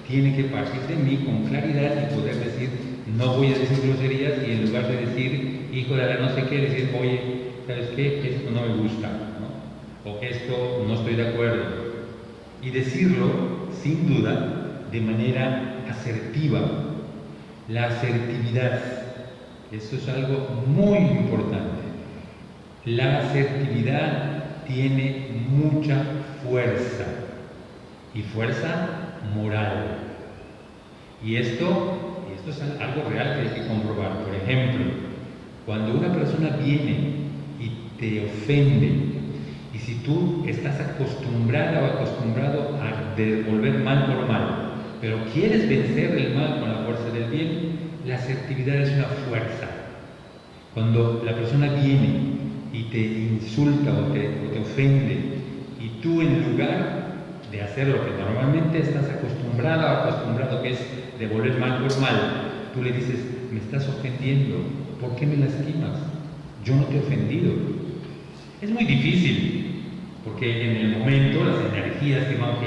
tiene que partir de mí con claridad y poder decir, no voy a decir groserías, y en lugar de decir, hijo de la no sé qué, decir, oye, ¿sabes qué? Esto no me gusta, ¿no? O esto no estoy de acuerdo. Y decirlo, sin duda, de manera asertiva. La asertividad, esto es algo muy importante. La asertividad tiene mucha fuerza, y fuerza moral. Y esto es algo real que hay que comprobar. Por ejemplo, cuando una persona viene y te ofende, y si tú estás acostumbrada o acostumbrado a devolver mal por mal, pero quieres vencer el mal con la fuerza del bien, la asertividad es una fuerza. Cuando la persona viene y te insulta o te ofende, y tú, en lugar de hacer lo que normalmente estás acostumbrado o acostumbrado, que es devolver mal por mal, tú le dices: me estás ofendiendo, ¿por qué me lastimas? Yo no te he ofendido. Es muy difícil, porque en el momento las energías que van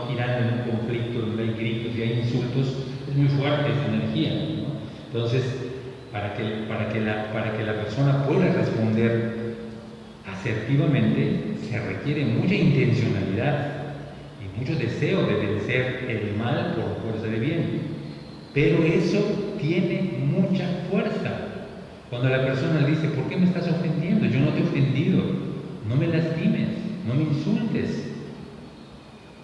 girando en un conflicto, donde hay gritos y hay insultos, es muy fuerte esa energía, ¿no? Entonces, para que la persona pueda responder asertivamente, se requiere mucha intencionalidad y mucho deseo de vencer el mal por fuerza de bien. Pero eso tiene mucha fuerza. Cuando la persona dice: ¿por qué me estás ofendiendo? Yo no te he ofendido, no me lastimes, no me insultes.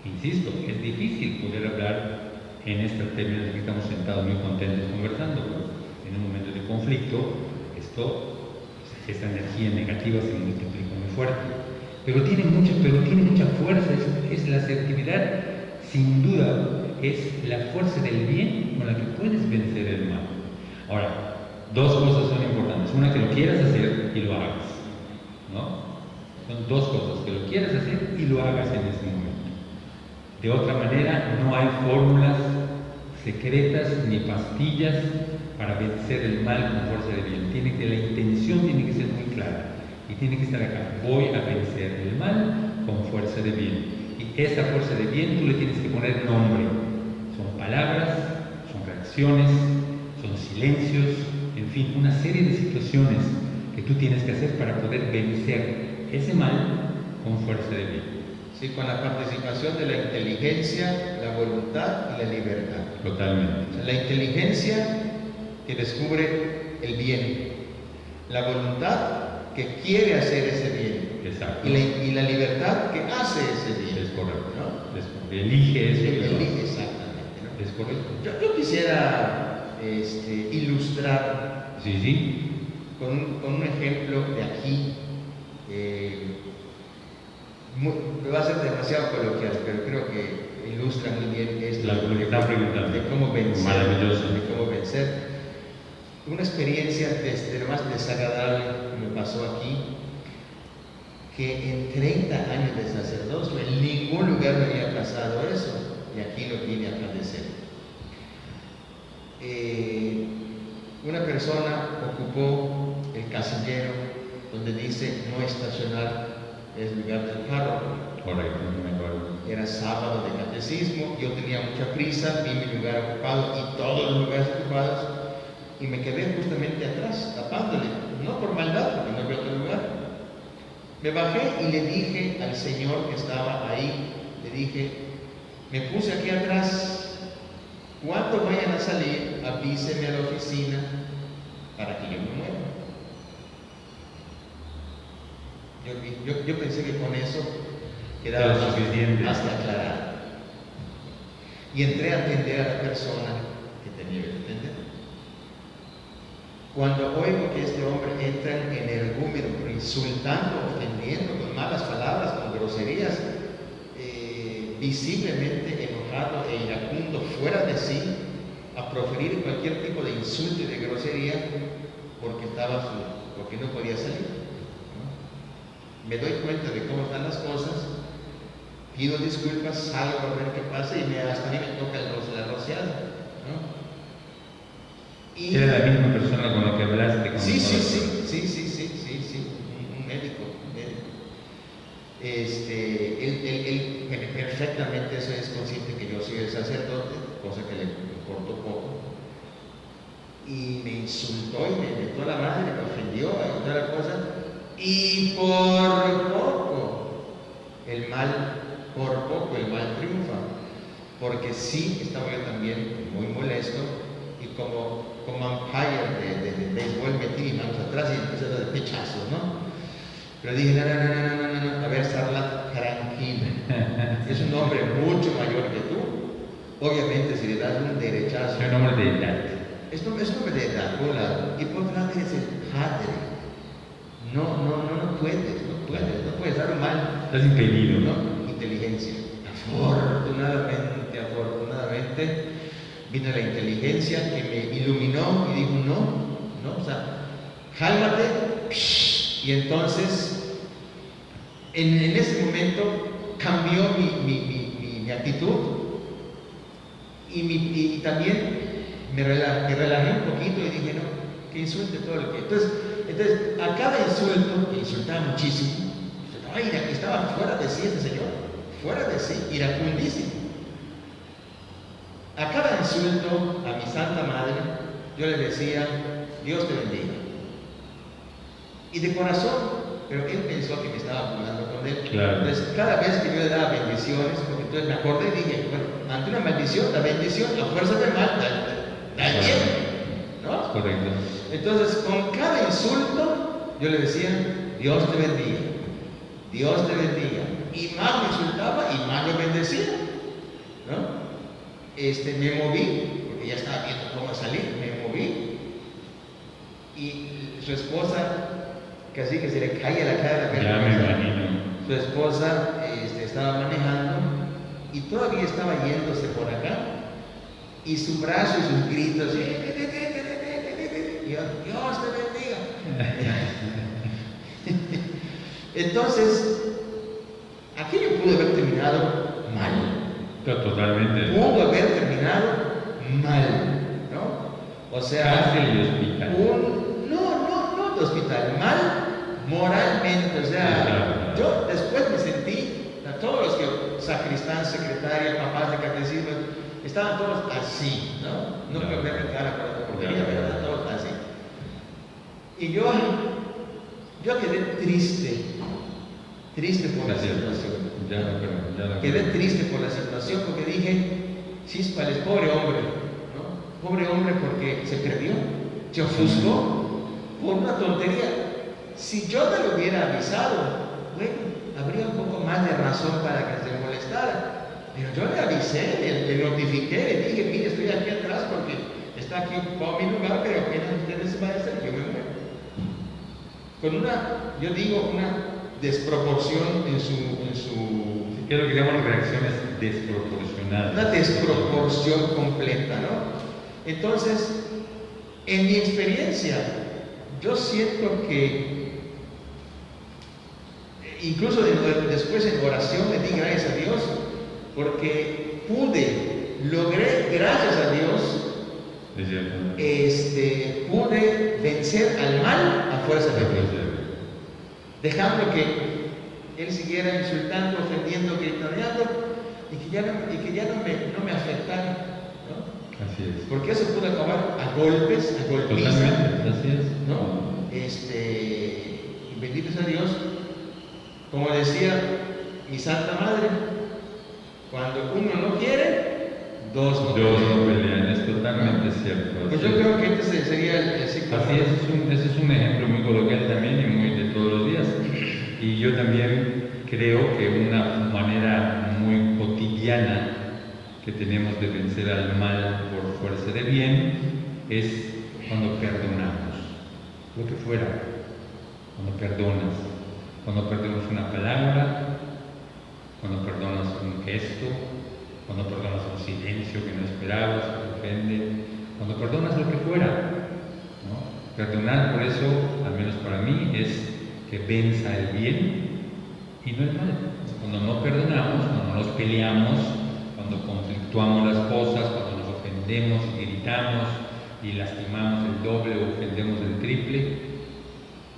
Insisto, es difícil poder hablar en estos términos que estamos sentados muy contentos conversando, ¿no? En un momento de conflicto, esta energía negativa se multiplica muy fuerte. Pero tiene mucha fuerza. Es la asertividad, sin duda, es la fuerza del bien con la que puedes vencer el mal. Ahora, dos cosas son importantes. Una, que lo quieras hacer y lo hagas, ¿no? Son dos cosas: que lo quieras hacer y lo hagas en ese momento. De otra manera, no hay fórmulas secretas ni pastillas para vencer el mal con fuerza de bien. La intención tiene que ser muy clara y tiene que estar acá: voy a vencer el mal con fuerza de bien. Y esa fuerza de bien tú le tienes que poner nombre. Son palabras, son reacciones, son silencios, en fin, una serie de situaciones que tú tienes que hacer para poder vencer ese mal con fuerza de bien. Sí, con la participación de la inteligencia, la voluntad y la libertad. Totalmente. O sea, la inteligencia que descubre el bien, la voluntad que quiere hacer ese bien. Exacto. Y la libertad que hace ese bien. Es correcto, ¿no? Elige eso. Elige, exactamente, ¿no? Es correcto. Yo quisiera ilustrar Sí. con un ejemplo de aquí. Me va a ser demasiado coloquial, pero creo que ilustra muy bien esto lo que está preguntando. de cómo vencer. Maravilloso. De cómo vencer. Una experiencia de lo más desagradable que me pasó aquí, que en 30 años de sacerdocio en ningún lugar me había pasado eso, y aquí lo vine a padecer. Una persona ocupó el casillero donde dice no estacionar, es lugar del párroco. Correcto, no me acuerdo. Era sábado de catecismo, yo tenía mucha prisa, vi mi lugar ocupado y todos los lugares ocupados, y me quedé justamente atrás, tapándole, no por maldad, porque no había otro lugar. Me bajé y le dije al señor que estaba ahí, le dije: me puse aquí atrás, cuando vayan a salir, avísenme a la oficina para que yo me mueva. Yo pensé que con eso quedaba más que aclarado. Y entré a atender a la persona que tenía que atender. Cuando oigo que este hombre entra en energúmeno, insultando, ofendiendo, con malas palabras, con groserías, visiblemente enojado e iracundo, fuera de sí, a proferir cualquier tipo de insulto y de grosería, porque no podía salir. Me doy cuenta de cómo están las cosas, pido disculpas, salgo a ver qué pasa y hasta a mí me toca la rociada, ¿no? Y ¿era la misma persona con la que hablaste? Sí, un médico. Él perfectamente es consciente que yo soy el sacerdote, cosa que le importó poco, y me insultó y me metió la madre, me ofendió y toda la cosa. Y por poco el mal triunfa. Porque sí, estaba yo también muy molesto y como umpire de béisbol metí mis manos atrás y empecé a dar pechazos, ¿no? Pero dije, no, a ver, Sarlat, tranquilo. Es un hombre mucho mayor que tú. Obviamente, si le das un derechazo. Es un hombre de edad. Es un hombre de edad, por un lado. Y por otro lado, es el padre. No puedes dar un mal. Estás impedido. ¿No? Inteligencia. Afortunadamente, vino la inteligencia que me iluminó y dijo, no, o sea, cálmate. Y entonces, en ese momento cambió mi actitud y también me relajé un poquito y dije, no, que insulte todo el que... Entonces, a cada insulto, que insultaba muchísimo, estaba fuera de sí ese señor, fuera de sí, iracundísimo. A cada insulto a mi Santa Madre, yo le decía, Dios te bendiga. Y de corazón, pero él pensó que me estaba burlando con él. Claro. Entonces, cada vez que yo le daba bendiciones, porque entonces me acordé y dije, bueno, ante una maldición, la bendición, a fuerza de mal, da el bien, ¿no? Correcto. Entonces, con cada insulto, yo le decía, Dios te bendiga, Dios te bendiga. Y más me insultaba y más lo bendecía, ¿no? Me moví, porque ya estaba viendo cómo salir, me moví. Y su esposa, casi que se le caía la cara. Ya me imagino. Su esposa estaba manejando y todavía estaba yéndose por acá. Y su brazo y sus gritos, y yo, Dios te bendiga. Entonces, aquello pudo haber terminado mal. Totalmente. Pudo haber terminado mal, ¿no? O sea, cárcel y hospital. No de hospital, mal moralmente. O sea, yo después me sentí, todos los que, sacristán, secretaria, papás de catecismo, estaban todos así, ¿no? No me ver mi cara por la porquería, pero estaban todos así. Y yo quedé triste por la situación. Quedé triste por la situación porque dije, Císpales, pobre hombre, ¿no? Pobre hombre porque se perdió, se ofuscó por una tontería. Si yo te lo hubiera avisado, bueno, habría un poco más de razón para que se molestara. Pero yo le avisé, le notifiqué, le dije, mire, estoy aquí atrás porque está aquí ocupado mi lugar, pero apenas ustedes se vayan a hacer, yo me muero. Con una desproporción en su Quiero que digamos reacciones desproporcionadas. Una desproporción completa, ¿no? Entonces, en mi experiencia, yo siento que incluso después en oración le di gracias a Dios porque logré, gracias a Dios, pude vencer al mal a fuerza de Dios, dejando que él siguiera insultando, ofendiendo, gritoneando y que ya no me afectara, ¿no? Así es. Porque eso pudo acabar a golpes, a golpizas. Totalmente, así es. ¿No? Y bendito sea Dios, como decía mi Santa Madre, cuando uno no quiere, dos no pelean, es totalmente cierto. Pues yo creo que este sería el ciclo. Así es, ese es un ejemplo muy coloquial también y muy de todos los días. Y yo también creo que una manera muy cotidiana que tenemos de vencer al mal por fuerza de bien es cuando perdonamos, lo que fuera, cuando perdonas una palabra, cuando perdonas un gesto, cuando perdonas un silencio que no esperabas, que te ofende, cuando perdonas lo que fuera, ¿no? Perdonar, por eso, al menos para mí, es que venza el bien y no el mal. Cuando no perdonamos, cuando nos peleamos, cuando conflictuamos las cosas, cuando nos ofendemos y gritamos y lastimamos el doble o ofendemos el triple,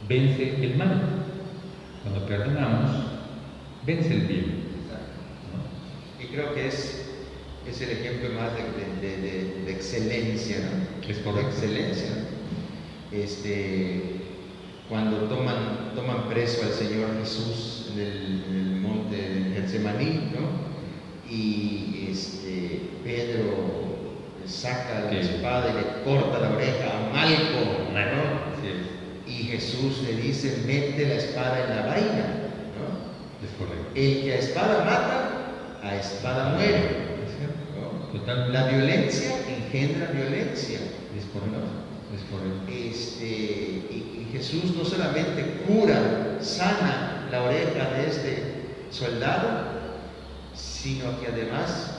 vence el mal. Cuando perdonamos, vence el bien, ¿no? Y creo que es el ejemplo más de excelencia, ¿no? Es correcto. De excelencia. cuando toman preso al Señor Jesús en el monte de Getsemaní, ¿no? Y Pedro saca la espada y le corta la oreja a Malco, ¿no? Y Jesús le dice, mete la espada en la vaina, ¿no? Es correcto. El que a espada mata, a espada muere, ¿no? Totalmente. La violencia engendra violencia. Es correcto. Es correcto. Y Jesús no solamente cura, sana la oreja de este soldado, sino que además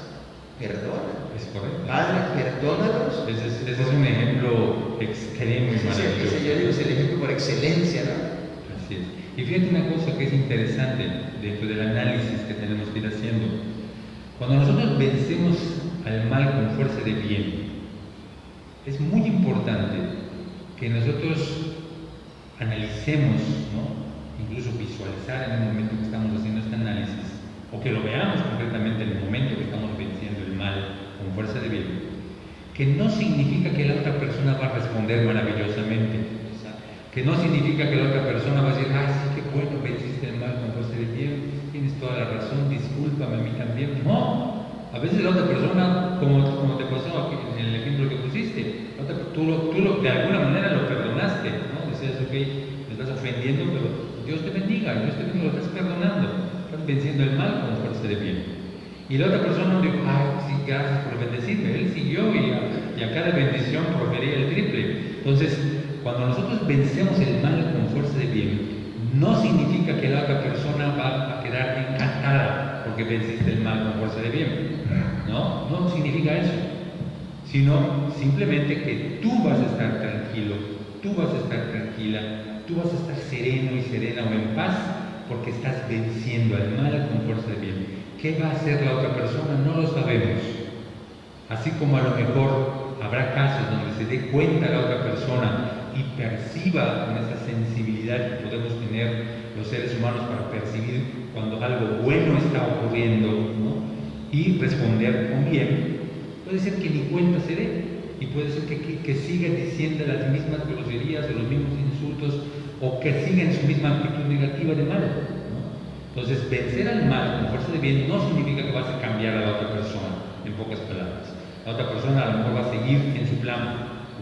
perdona. Es correcto. Padre, perdónalos. Ese es un ejemplo extremo y maravilloso. Yo digo, es el ejemplo por excelencia, ¿no? Así es. Y fíjate una cosa que es interesante dentro del análisis que tenemos que ir haciendo. Cuando nosotros vencemos al mal con fuerza de bien, es muy importante que nosotros analicemos, ¿no? Incluso visualizar en el momento que estamos haciendo este análisis, o que lo veamos concretamente en el momento que estamos venciendo el mal con fuerza de bien, que no significa que la otra persona va a responder maravillosamente, que no significa que la otra persona va a decir, sí, qué bueno, venciste el mal con fuerza de bien, tienes toda la razón, discúlpame, a mí también. No, a veces la otra persona, como te pasó aquí en el ejemplo que pusiste, tú de alguna manera lo perdonaste, ¿no? Decías, ok, me estás ofendiendo, pero Dios te bendiga, lo estás perdonando, estás venciendo el mal con fuerza de bien. Y la otra persona no dijo, sí, gracias por bendecirme, él siguió y a cada bendición profería el triple. Entonces, cuando nosotros vencemos el mal con fuerza de bien, no significa que la otra persona va a quedar encantada porque venciste el mal con fuerza de bien. No significa eso, sino simplemente que tú vas a estar tranquilo, tú vas a estar tranquila, tú vas a estar sereno y serena o en paz porque estás venciendo al mal con fuerza de bien. ¿Qué va a hacer la otra persona? No lo sabemos. Así como a lo mejor habrá casos donde se dé cuenta la otra persona y perciba con esa sensibilidad que podemos tener los seres humanos para percibir cuando algo bueno está ocurriendo, ¿no? Y responder con bien. Puede ser que ni cuenta se dé y puede ser que siga diciendo las mismas groserías o los mismos insultos o que siga en su misma actitud negativa de malo, ¿no? Entonces, vencer al mal con fuerza de bien no significa que vas a cambiar a la otra persona, en pocas palabras. La otra persona a lo mejor va a seguir en su plan,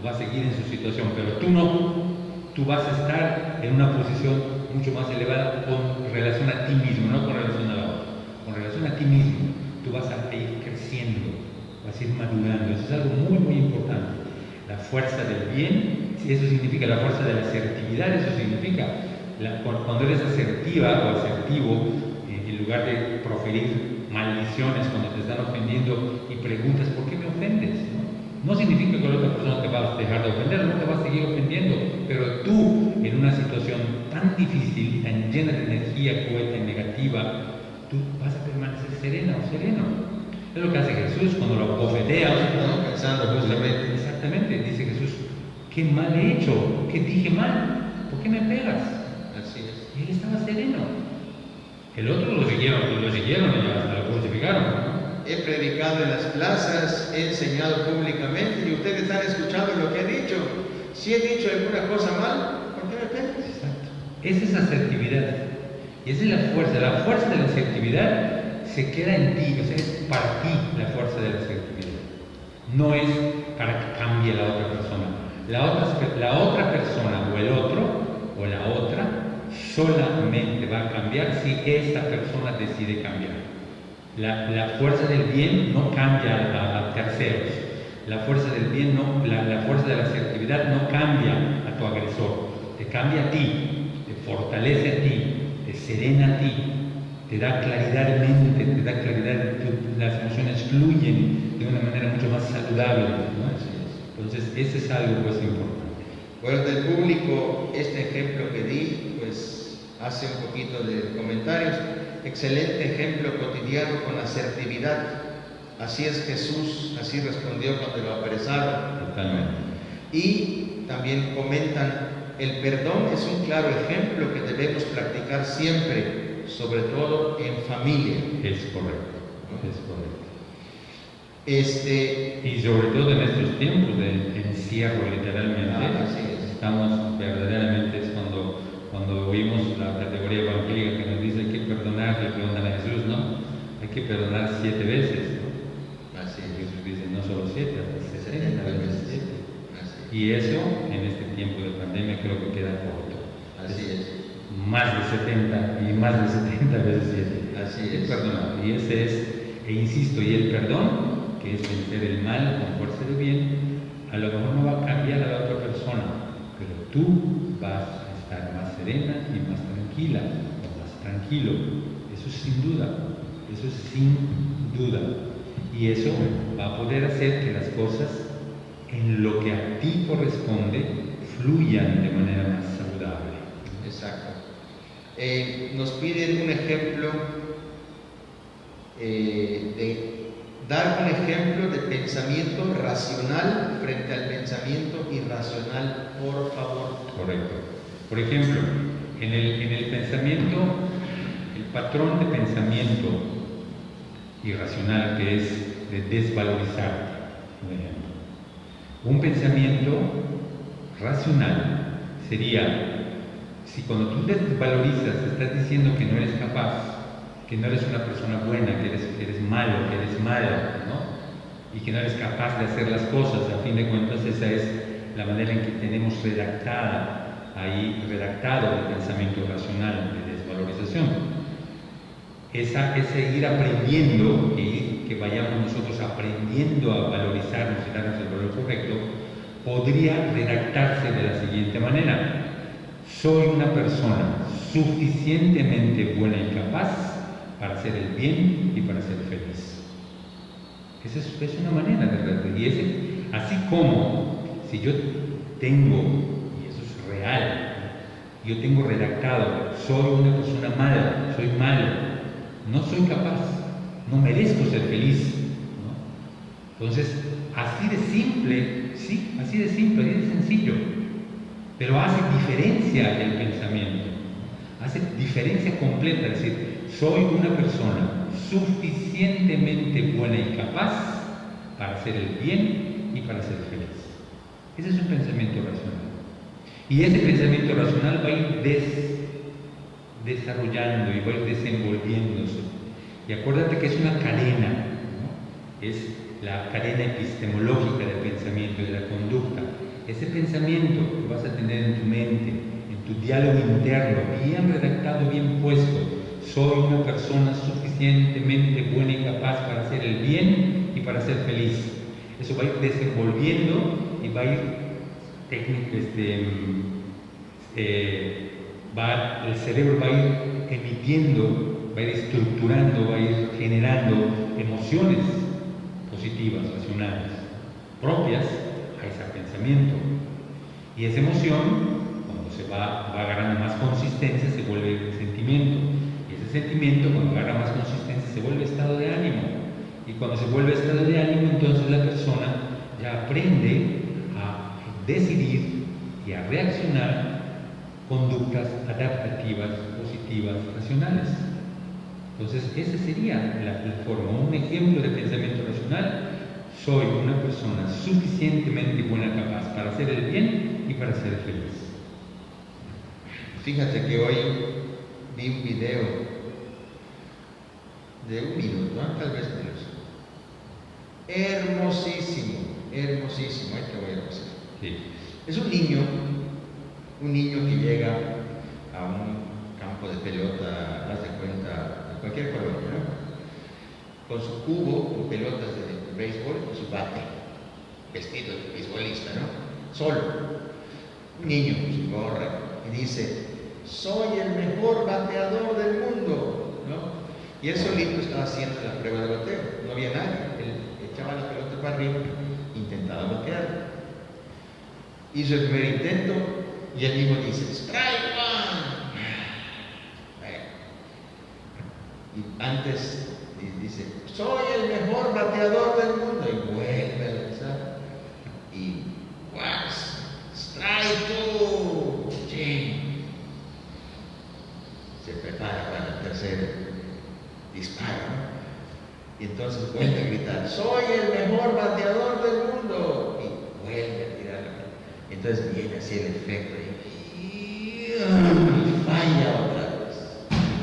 va a seguir en su situación, pero tú no. Tú vas a estar en una posición mucho más elevada con relación a ti mismo, no con relación a la otra, con relación a ti mismo. Tú vas a ir creciendo, vas a ir madurando. Eso es algo muy, muy importante. La fuerza del bien, eso significa la fuerza de la asertividad, eso significa cuando eres asertiva o asertivo, en lugar de proferir maldiciones cuando te están ofendiendo y preguntas, ¿por qué me ofendes? No significa que la otra persona te va a dejar de ofender, no te va a seguir ofendiendo, pero tú, en una situación tan difícil, tan llena de energía cruenta y negativa, tú vas a permanecer serena o sereno. Es lo que hace Jesús cuando lo bofetea. ¿No? Pensando justamente. Exactamente, dice Jesús, ¿qué mal he hecho? ¿Qué dije mal? ¿Por qué me pegas? Así es. Y él estaba sereno. El otro lo siguieron y hasta lo crucificaron, ¿no? He predicado en las plazas, he enseñado públicamente y ustedes están escuchando lo que he dicho. Si he dicho alguna cosa mal, ¿por qué me pegas? Exacto. Esa es asertividad. Y esa es la fuerza. La fuerza de la asertividad se queda en ti, o sea, es para ti la fuerza de la asertividad. No es para que cambie la otra persona. La otra persona o el otro o la otra solamente va a cambiar si esta persona decide cambiar. La fuerza del bien no cambia a terceros. La fuerza del bien la fuerza de la asertividad no cambia a tu agresor. Te cambia a ti, te fortalece a ti, te serena a ti, te da claridad de mente, te da claridad, las emociones fluyen de una manera mucho más saludable, ¿no? Entonces, ese es algo pues importante. Bueno, del público, este ejemplo que di, pues hace un poquito de comentarios. Excelente ejemplo cotidiano con asertividad. Así es Jesús, así respondió cuando lo apresaron. Totalmente. Y también comentan, el perdón es un claro ejemplo que debemos practicar siempre, sobre todo en familia. Es correcto, ¿no? Es correcto. Y sobre todo en estos tiempos de encierro, literalmente, así es. estamos verdaderamente, es cuando cuando oímos la categoría evangélica que nos dice hay que perdonar, le preguntan a Jesús, ¿no? Hay que perdonar 7 veces, ¿no? Así es. Jesús dice no solo 7, hasta 70 veces 7. Y eso, en este tiempo de pandemia, creo que queda corto. Así es. Más de 70 y más de 70 veces 7. Así es. Perdonar. Y ese es, e insisto, y el perdón, que es vencer el mal con fuerza del bien, a lo mejor no va a cambiar a la otra persona, pero tú vas a estar más serena y más tranquila, o más tranquilo. Eso es sin duda, eso es sin duda. Y eso va a poder hacer que las cosas, en lo que a ti corresponde, fluyan de manera más saludable. Exacto. Nos piden un ejemplo de dar un ejemplo de pensamiento racional frente al pensamiento irracional, por favor. Correcto. Por ejemplo, en el pensamiento, el patrón de pensamiento irracional, que es de desvalorizar, por ejemplo. Un pensamiento racional sería, si cuando tú te desvalorizas estás diciendo que no eres capaz, que no eres una persona buena, que eres malo, que eres mala, ¿no? Y que no eres capaz de hacer las cosas, a fin de cuentas esa es la manera en que tenemos redactado el pensamiento racional de desvalorización. Ese ir aprendiendo, que vayamos nosotros aprendiendo a valorizarnos y darnos el valor correcto, podría redactarse de la siguiente manera: soy una persona suficientemente buena y capaz para hacer el bien y para ser feliz. Esa es una manera de redactar. Y así como si yo tengo, y eso es real, yo tengo redactado, soy una persona mala, soy malo, no soy capaz, no merezco ser feliz, ¿no? Entonces, así de simple, sí, así de simple, así de sencillo, pero hace diferencia el pensamiento, hace diferencia completa, es decir, soy una persona suficientemente buena y capaz para hacer el bien y para ser feliz. Ese es un pensamiento racional. Y ese pensamiento racional va a ir desarrollando y va a ir desenvolviéndose. Y acuérdate que es una cadena, ¿no? Es la cadena epistemológica del pensamiento y de la conducta. Ese pensamiento que vas a tener en tu mente, en tu diálogo interno, bien redactado, bien puesto: soy una persona suficientemente buena y capaz para hacer el bien y para ser feliz. Eso va a ir desenvolviendo y va a ir el cerebro va a ir emitiendo, va a ir estructurando, va a ir generando emociones positivas, racionales, propias a ese pensamiento. Y esa emoción, cuando se va agarrando más consistencia, se vuelve sentimiento. Ese sentimiento, cuando agarra más consistencia, se vuelve estado de ánimo. Y cuando se vuelve estado de ánimo, entonces la persona ya aprende a decidir y a reaccionar conductas adaptativas, positivas, racionales. Entonces, esa sería la forma. Un ejemplo de pensamiento racional: soy una persona suficientemente buena, capaz para hacer el bien y para ser feliz. Fíjate que hoy vi un video de 1 minuto, tal vez menos. Hermosísimo, hermosísimo. Ahí te voy a pasar. Sí. Es un niño que llega a un campo de pelota, haz de cuenta, de cualquier colonia, ¿no? Con su cubo, con pelotas de béisbol, con su bate, vestido de beisbolista, ¿no? Solo. Un niño con su gorra, y dice: soy el mejor bateador del mundo, ¿no? Y él solito estaba haciendo la prueba de bateo, no había nadie. Él echaba la pelota para arriba, intentaba batear. Hizo el primer intento y él mismo dice: strike one. Y antes dice: soy el mejor bateador del mundo, y vuelve a lanzar y ¡guas! Strike two. Se prepara para el tercer disparo, y entonces vuelve a gritar: soy el mejor bateador del mundo, y vuelve a tirar. Entonces viene así el efecto y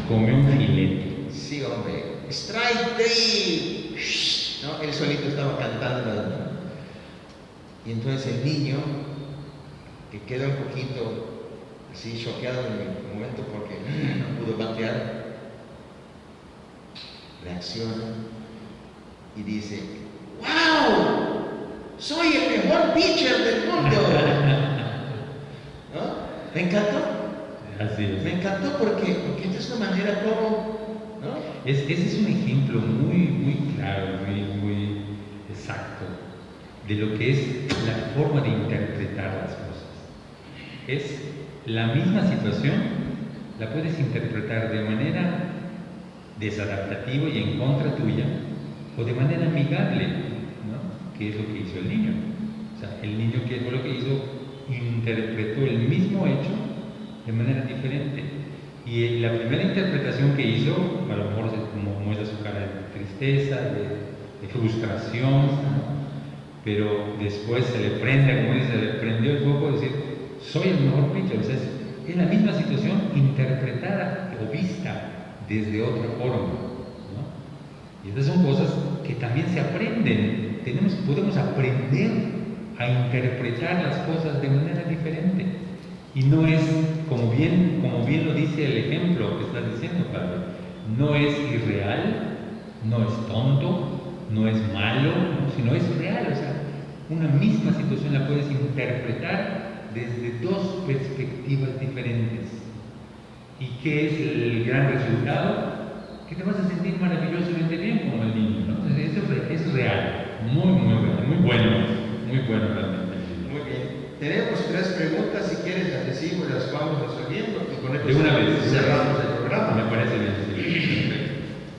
come un filete. Sí, hombre. Strike 3. ¿No? Él solito estaba cantando. Y entonces el niño, que queda un poquito así choqueado en el momento porque no pudo batear, reacciona y dice: ¡Wow! ¡Soy el mejor pitcher del mundo! ¿No? ¿Me encantó? Así es. Me encantó porque esta es una manera como, ¿no? Ese es un ejemplo muy claro, muy exacto de lo que es la forma de interpretar las cosas. Es la misma situación, la puedes interpretar de manera desadaptativa y en contra tuya, o de manera amigable, ¿no? Que es lo que hizo el niño. O sea, el niño, ¿qué fue lo que hizo? Interpretó el mismo hecho de manera diferente. Y la primera interpretación que hizo, a lo mejor muestra su cara de tristeza, de frustración, ¿no? Pero después se le prende, como dice, se le prendió el foco, decir: soy el mejor pitcher. O sea, es la misma situación interpretada o vista desde otra forma, ¿no? Y estas son cosas que también se aprenden. Podemos aprender a interpretar las cosas de manera diferente. Y no es, como bien lo dice el ejemplo que estás diciendo, Padre, no es irreal, no es tonto, no es malo, sino es real. O sea, una misma situación la puedes interpretar desde dos perspectivas diferentes. ¿Y qué es el gran resultado? Que te vas a sentir maravillosamente bien como el niño, ¿no? Eso es real, muy real, muy bueno realmente. Muy bien. Tenemos 3 preguntas, si quieres las decimos, las vamos resolviendo y con esto de una vez cerramos el programa. Me parece bien. Sí.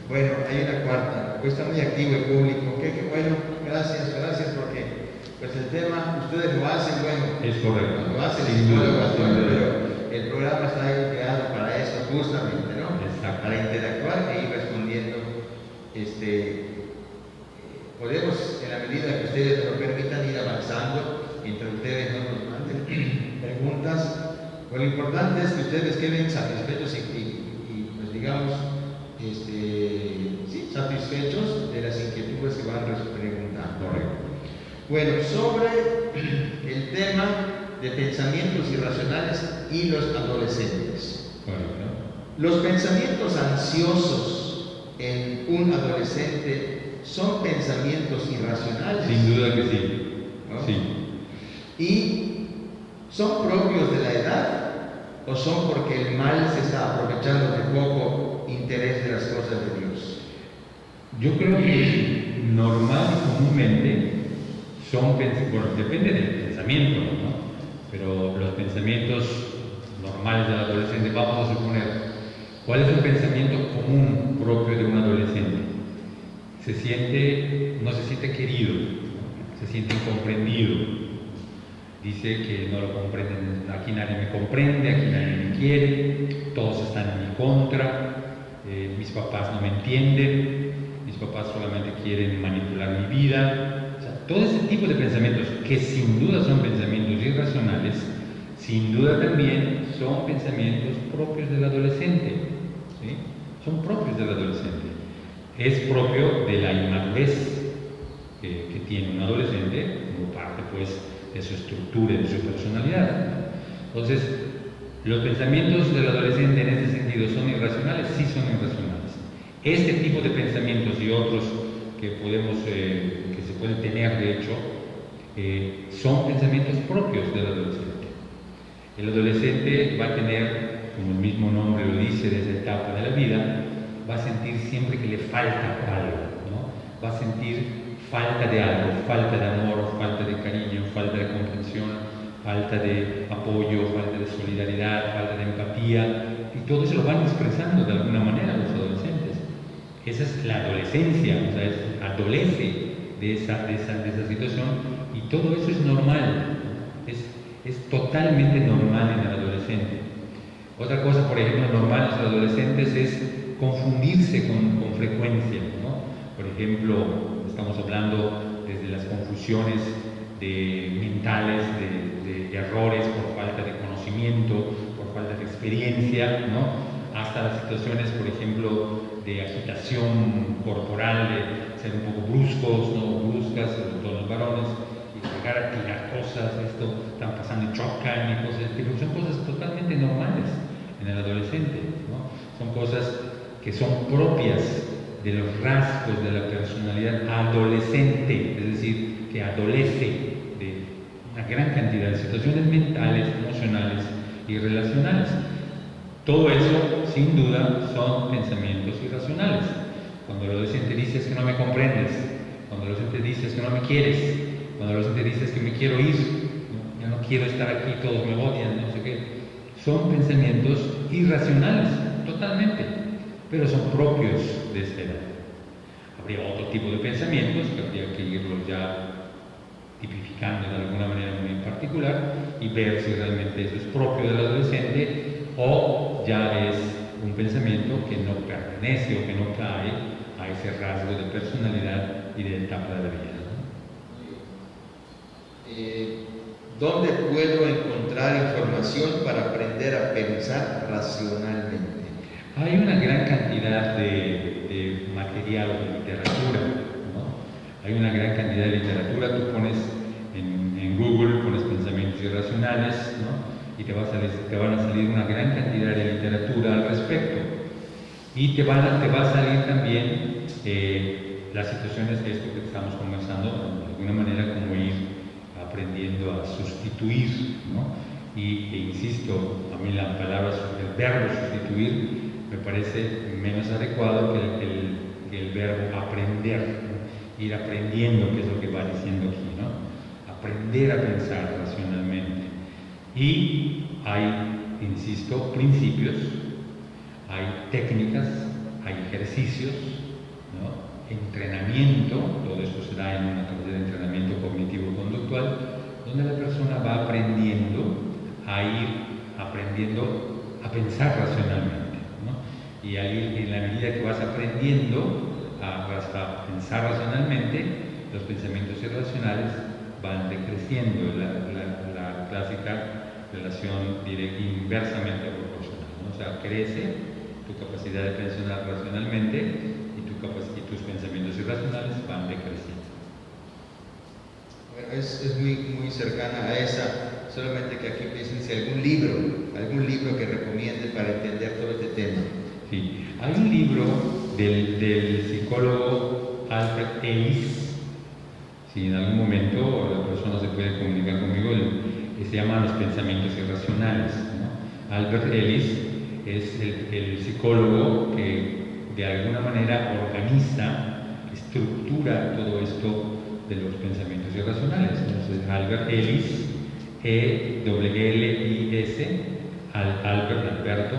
Bueno, hay una cuarta. Pues está muy activo el público. Qué bueno, gracias porque pues el tema, ustedes lo hacen, bueno. Es correcto. Lo hacen, sin duda, pero el programa está creado para eso justamente, ¿no? Exacto. Para interactuar e ir respondiendo. Podemos, en la medida que ustedes nos lo permitan, ir avanzando, mientras ustedes no nos manden preguntas. Lo importante es que ustedes queden satisfechos y pues digamos, sí, satisfechos de las inquietudes que van preguntando. Correcto. Bueno, sobre el tema de pensamientos irracionales y los adolescentes. Correcto. Los pensamientos ansiosos en un adolescente son pensamientos irracionales. Sin duda que sí. ¿No? Sí. ¿Y son propios de la edad o son porque el mal se está aprovechando de poco interés de las cosas de Dios? Yo creo que normal y comúnmente son, bueno, depende del pensamiento, ¿no? Pero los pensamientos normales del adolescente, vamos a suponer, ¿cuál es un pensamiento común propio de un adolescente? No se siente querido, se siente incomprendido, dice que no lo comprenden, aquí nadie me comprende, aquí nadie me quiere, todos están en mi contra, mis papás no me entienden, mis papás solamente quieren manipular mi vida. O sea, todo ese tipo de pensamientos, que sin duda son pensamientos irracionales, sin duda también son pensamientos propios del adolescente, ¿sí? Son propios del adolescente. Es propio de la inmadurez que tiene un adolescente, como parte pues de su estructura y de su personalidad. Entonces, los pensamientos del adolescente en este sentido son irracionales, sí son irracionales. Este tipo de pensamientos y otros que se pueden tener, de hecho, son pensamientos propios del adolescente. El adolescente va a tener, como el mismo nombre lo dice, de esa etapa de la vida, va a sentir siempre que le falta algo, ¿no? Va a sentir falta de algo, falta de amor, falta de cariño, falta de comprensión, falta de apoyo, falta de solidaridad, falta de empatía, y todo eso lo van expresando de alguna manera los adolescentes. Esa es la adolescencia, o sea, adolece de esa situación, y todo eso es normal, es totalmente normal en el adolescente. Otra cosa, por ejemplo, normal en los adolescentes es confundirse con frecuencia, ¿no? Por ejemplo, estamos hablando desde las confusiones mentales, de errores por falta de conocimiento, por falta de experiencia, ¿no? hasta las situaciones, por ejemplo, de agitación corporal, de ser un poco bruscos, ¿no? Bruscas, sobre todo los varones, y llegar a tirar cosas, esto, están pasando y chocan y cosas, pero son cosas totalmente normales en el adolescente, ¿no? Son cosas que son propias de los rasgos de la personalidad adolescente, es decir, que adolece de una gran cantidad de situaciones mentales, emocionales y relacionales. Todo eso, sin duda, son pensamientos irracionales. Cuando el adolescente dice que no me comprendes, cuando el adolescente dice que no me quieres, cuando el adolescente dice que me quiero ir, ¿no? Ya no quiero estar aquí, todos me odian, no sé qué, son pensamientos irracionales, totalmente, pero son propios de esta edad. Habría otro tipo de pensamientos que habría que irlos ya tipificando de alguna manera muy particular y ver si realmente eso es propio del adolescente o ya es un pensamiento que no pertenece o que no cae a ese rasgo de personalidad y de etapa de la vida, ¿no? ¿Dónde puedo encontrar información para aprender a pensar racionalmente? Hay una gran cantidad de material de literatura, ¿no? Hay una gran cantidad de literatura. Tú pones en Google, pones pensamientos irracionales, ¿no? Y te van a salir una gran cantidad de literatura al respecto. Y te va a salir también las situaciones de esto que estamos conversando, de alguna manera como ir aprendiendo a sustituir, ¿no? E insisto, a mí la palabra, el verbo sustituir, me parece menos adecuado que el verbo aprender, ¿no? Ir aprendiendo, que es lo que va diciendo aquí, ¿no? Aprender a pensar racionalmente. Y hay, insisto, principios, hay técnicas, hay ejercicios, ¿no? Entrenamiento, todo esto se da en una clase de entrenamiento cognitivo-conductual, donde la persona va aprendiendo a pensar racionalmente, ¿no? Y ahí, en la medida que vas aprendiendo a pensar racionalmente, los pensamientos irracionales van decreciendo, la clásica relación inversamente proporcional, ¿no? O sea, crece tu capacidad de pensar racionalmente y tus pensamientos irracionales van decreciendo. Bueno, es muy cercana a esa, solamente que aquí me dice algún libro que recomiende para entender todo este tema. Sí, hay un libro del psicólogo Albert Ellis. Si en algún momento la persona se puede comunicar conmigo, se llama Los pensamientos irracionales, ¿no? Albert Ellis es el psicólogo que de alguna manera organiza, estructura todo esto de los pensamientos irracionales. Entonces, Albert Ellis, E-L-L-I-S, Alberto,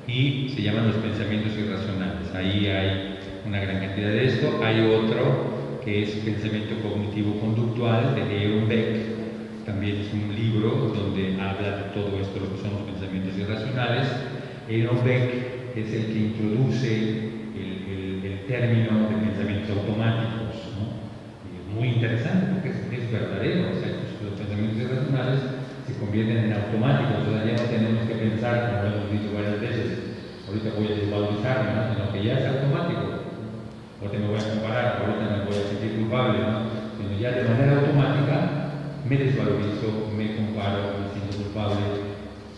y se llaman Los pensamientos irracionales. Ahí hay una gran cantidad de esto. Hay otro que es Pensamiento cognitivo-conductual, de Aaron Beck. También es un libro donde habla de todo esto, lo que son los pensamientos irracionales. Aaron Beck es el que introduce el término de pensamientos automáticos, ¿no? Y es muy interesante porque es verdadero. O sea, los pensamientos irracionales se convierten en automáticos. O sea, ya no tenemos que pensar, como lo hemos dicho varias veces, ahorita voy a desvalorizarme, ¿no? Sino que ya es automático. Ahorita me voy a comparar, ahorita me voy a sentir culpable, ¿no? Sino ya de manera automática me desvalorizo, me comparo, me siento culpable,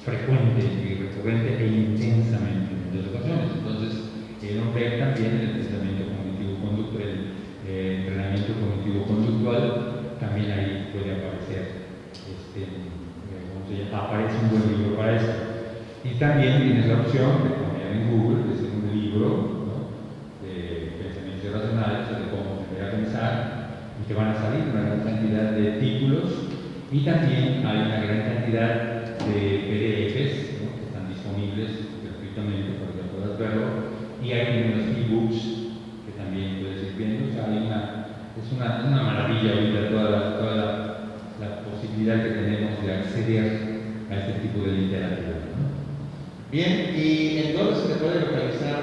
frecuente y recurrente e intensamente en muchas ocasiones. Entonces, Aaron Beck también, el pensamiento cognitivo-conductual, el entrenamiento cognitivo-conductual, también ahí puede aparecer, aparece un buen libro para eso. Y también tienes la opción de poner en Google, que es un libro, ¿no?, de pensamientos irracionales, de cómo aprender a pensar, y te van a salir una gran cantidad de títulos, y también hay una gran cantidad de PDFs, ¿no?, que están disponibles gratuitamente para que puedas verlo, y hay unos ebooks que también puedes ir viendo. O sea, es una maravilla ahorita toda la posibilidad que tenemos de acceder a este tipo de literatura, ¿no? Bien, ¿y en dónde se te puede localizar?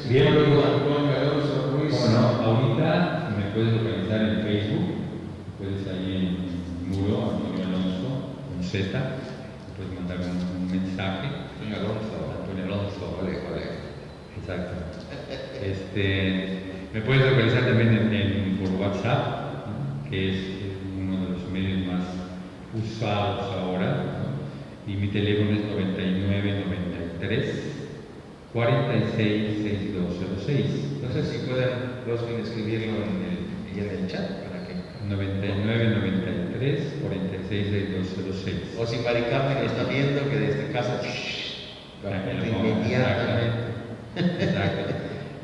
Bien, Psicólogo Antonio Alonso Ruiz. Bueno, ahorita me puedes localizar en Facebook, puedes ahí en muro, Antonio Alonso, con Z, puedes mandar un mensaje. Antonio Alonso. Antonio Alonso. Ole, ole. Exacto. Me puedes localizar también por WhatsApp, ¿no? Que es uno de los medios más usados ahora, ¿no? Y mi teléfono es 9993 46 6206. No sé si pueden Roswin escribirlo en el chat para que. 9993 46 6206. O si Mari Carmen lo está viendo, que desde casa lo apunte inmediatamente. Exacto.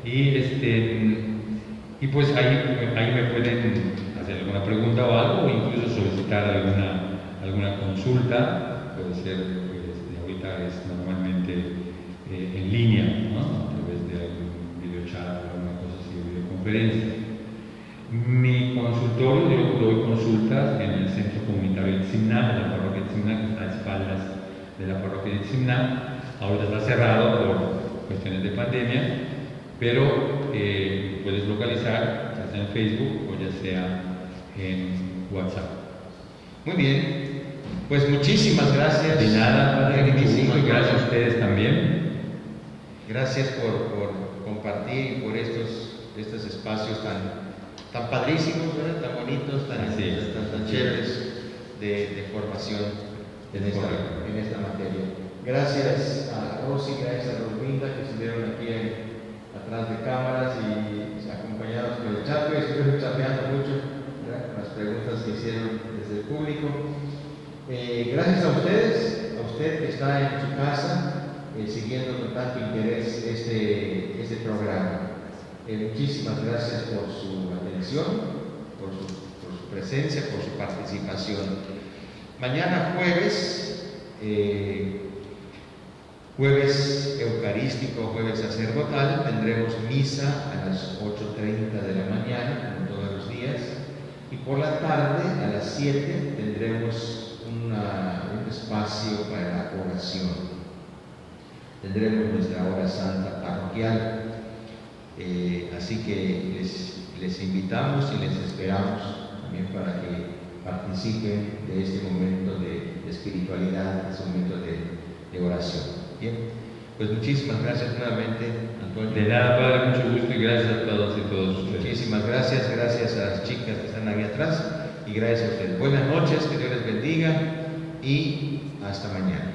Y pues ahí me pueden hacer alguna pregunta o algo, o incluso solicitar alguna consulta. Puede ser, ahorita es normalmente en línea, ¿no? A través de algún videochat o alguna cosa así, videoconferencia. Mi consultorio, yo doy consultas en el Centro Comunitario de Tzimná, de la parroquia de Tzimná, que está a espaldas de la parroquia de Tzimná. Ahora está cerrado por cuestiones de pandemia, pero puedes localizar ya sea en Facebook o ya sea en WhatsApp. Muy bien, pues muchísimas gracias. De nada, Padre, mucho gusto, y gracias a ustedes también. Gracias por compartir y por estos espacios tan padrísimos, ¿verdad? Tan bonitos, tan chéveres de formación en esta materia. Gracias a Rosy, gracias a Rosminda, que estuvieron aquí atrás de cámaras y acompañados por el chat, que estuvieron chateando mucho, ¿verdad? Las preguntas que hicieron desde el público. Gracias a ustedes, a usted que está en su casa siguiendo con tanto interés este programa. Muchísimas gracias por su atención, por su presencia, por su participación. Mañana jueves eucarístico, jueves sacerdotal, tendremos misa a las 8:30 de la mañana, como todos los días, y por la tarde a las 7 tendremos un espacio para la oración. Tendremos nuestra hora santa parroquial. Así que les invitamos y les esperamos también para que participen de este momento de espiritualidad, de este momento de oración. Bien, pues muchísimas gracias nuevamente, Antonio. De nada, Padre, mucho gusto y gracias a todos y todos ustedes. Muchísimas gracias a las chicas que están ahí atrás y gracias a ustedes. Buenas noches, que Dios les bendiga y hasta mañana.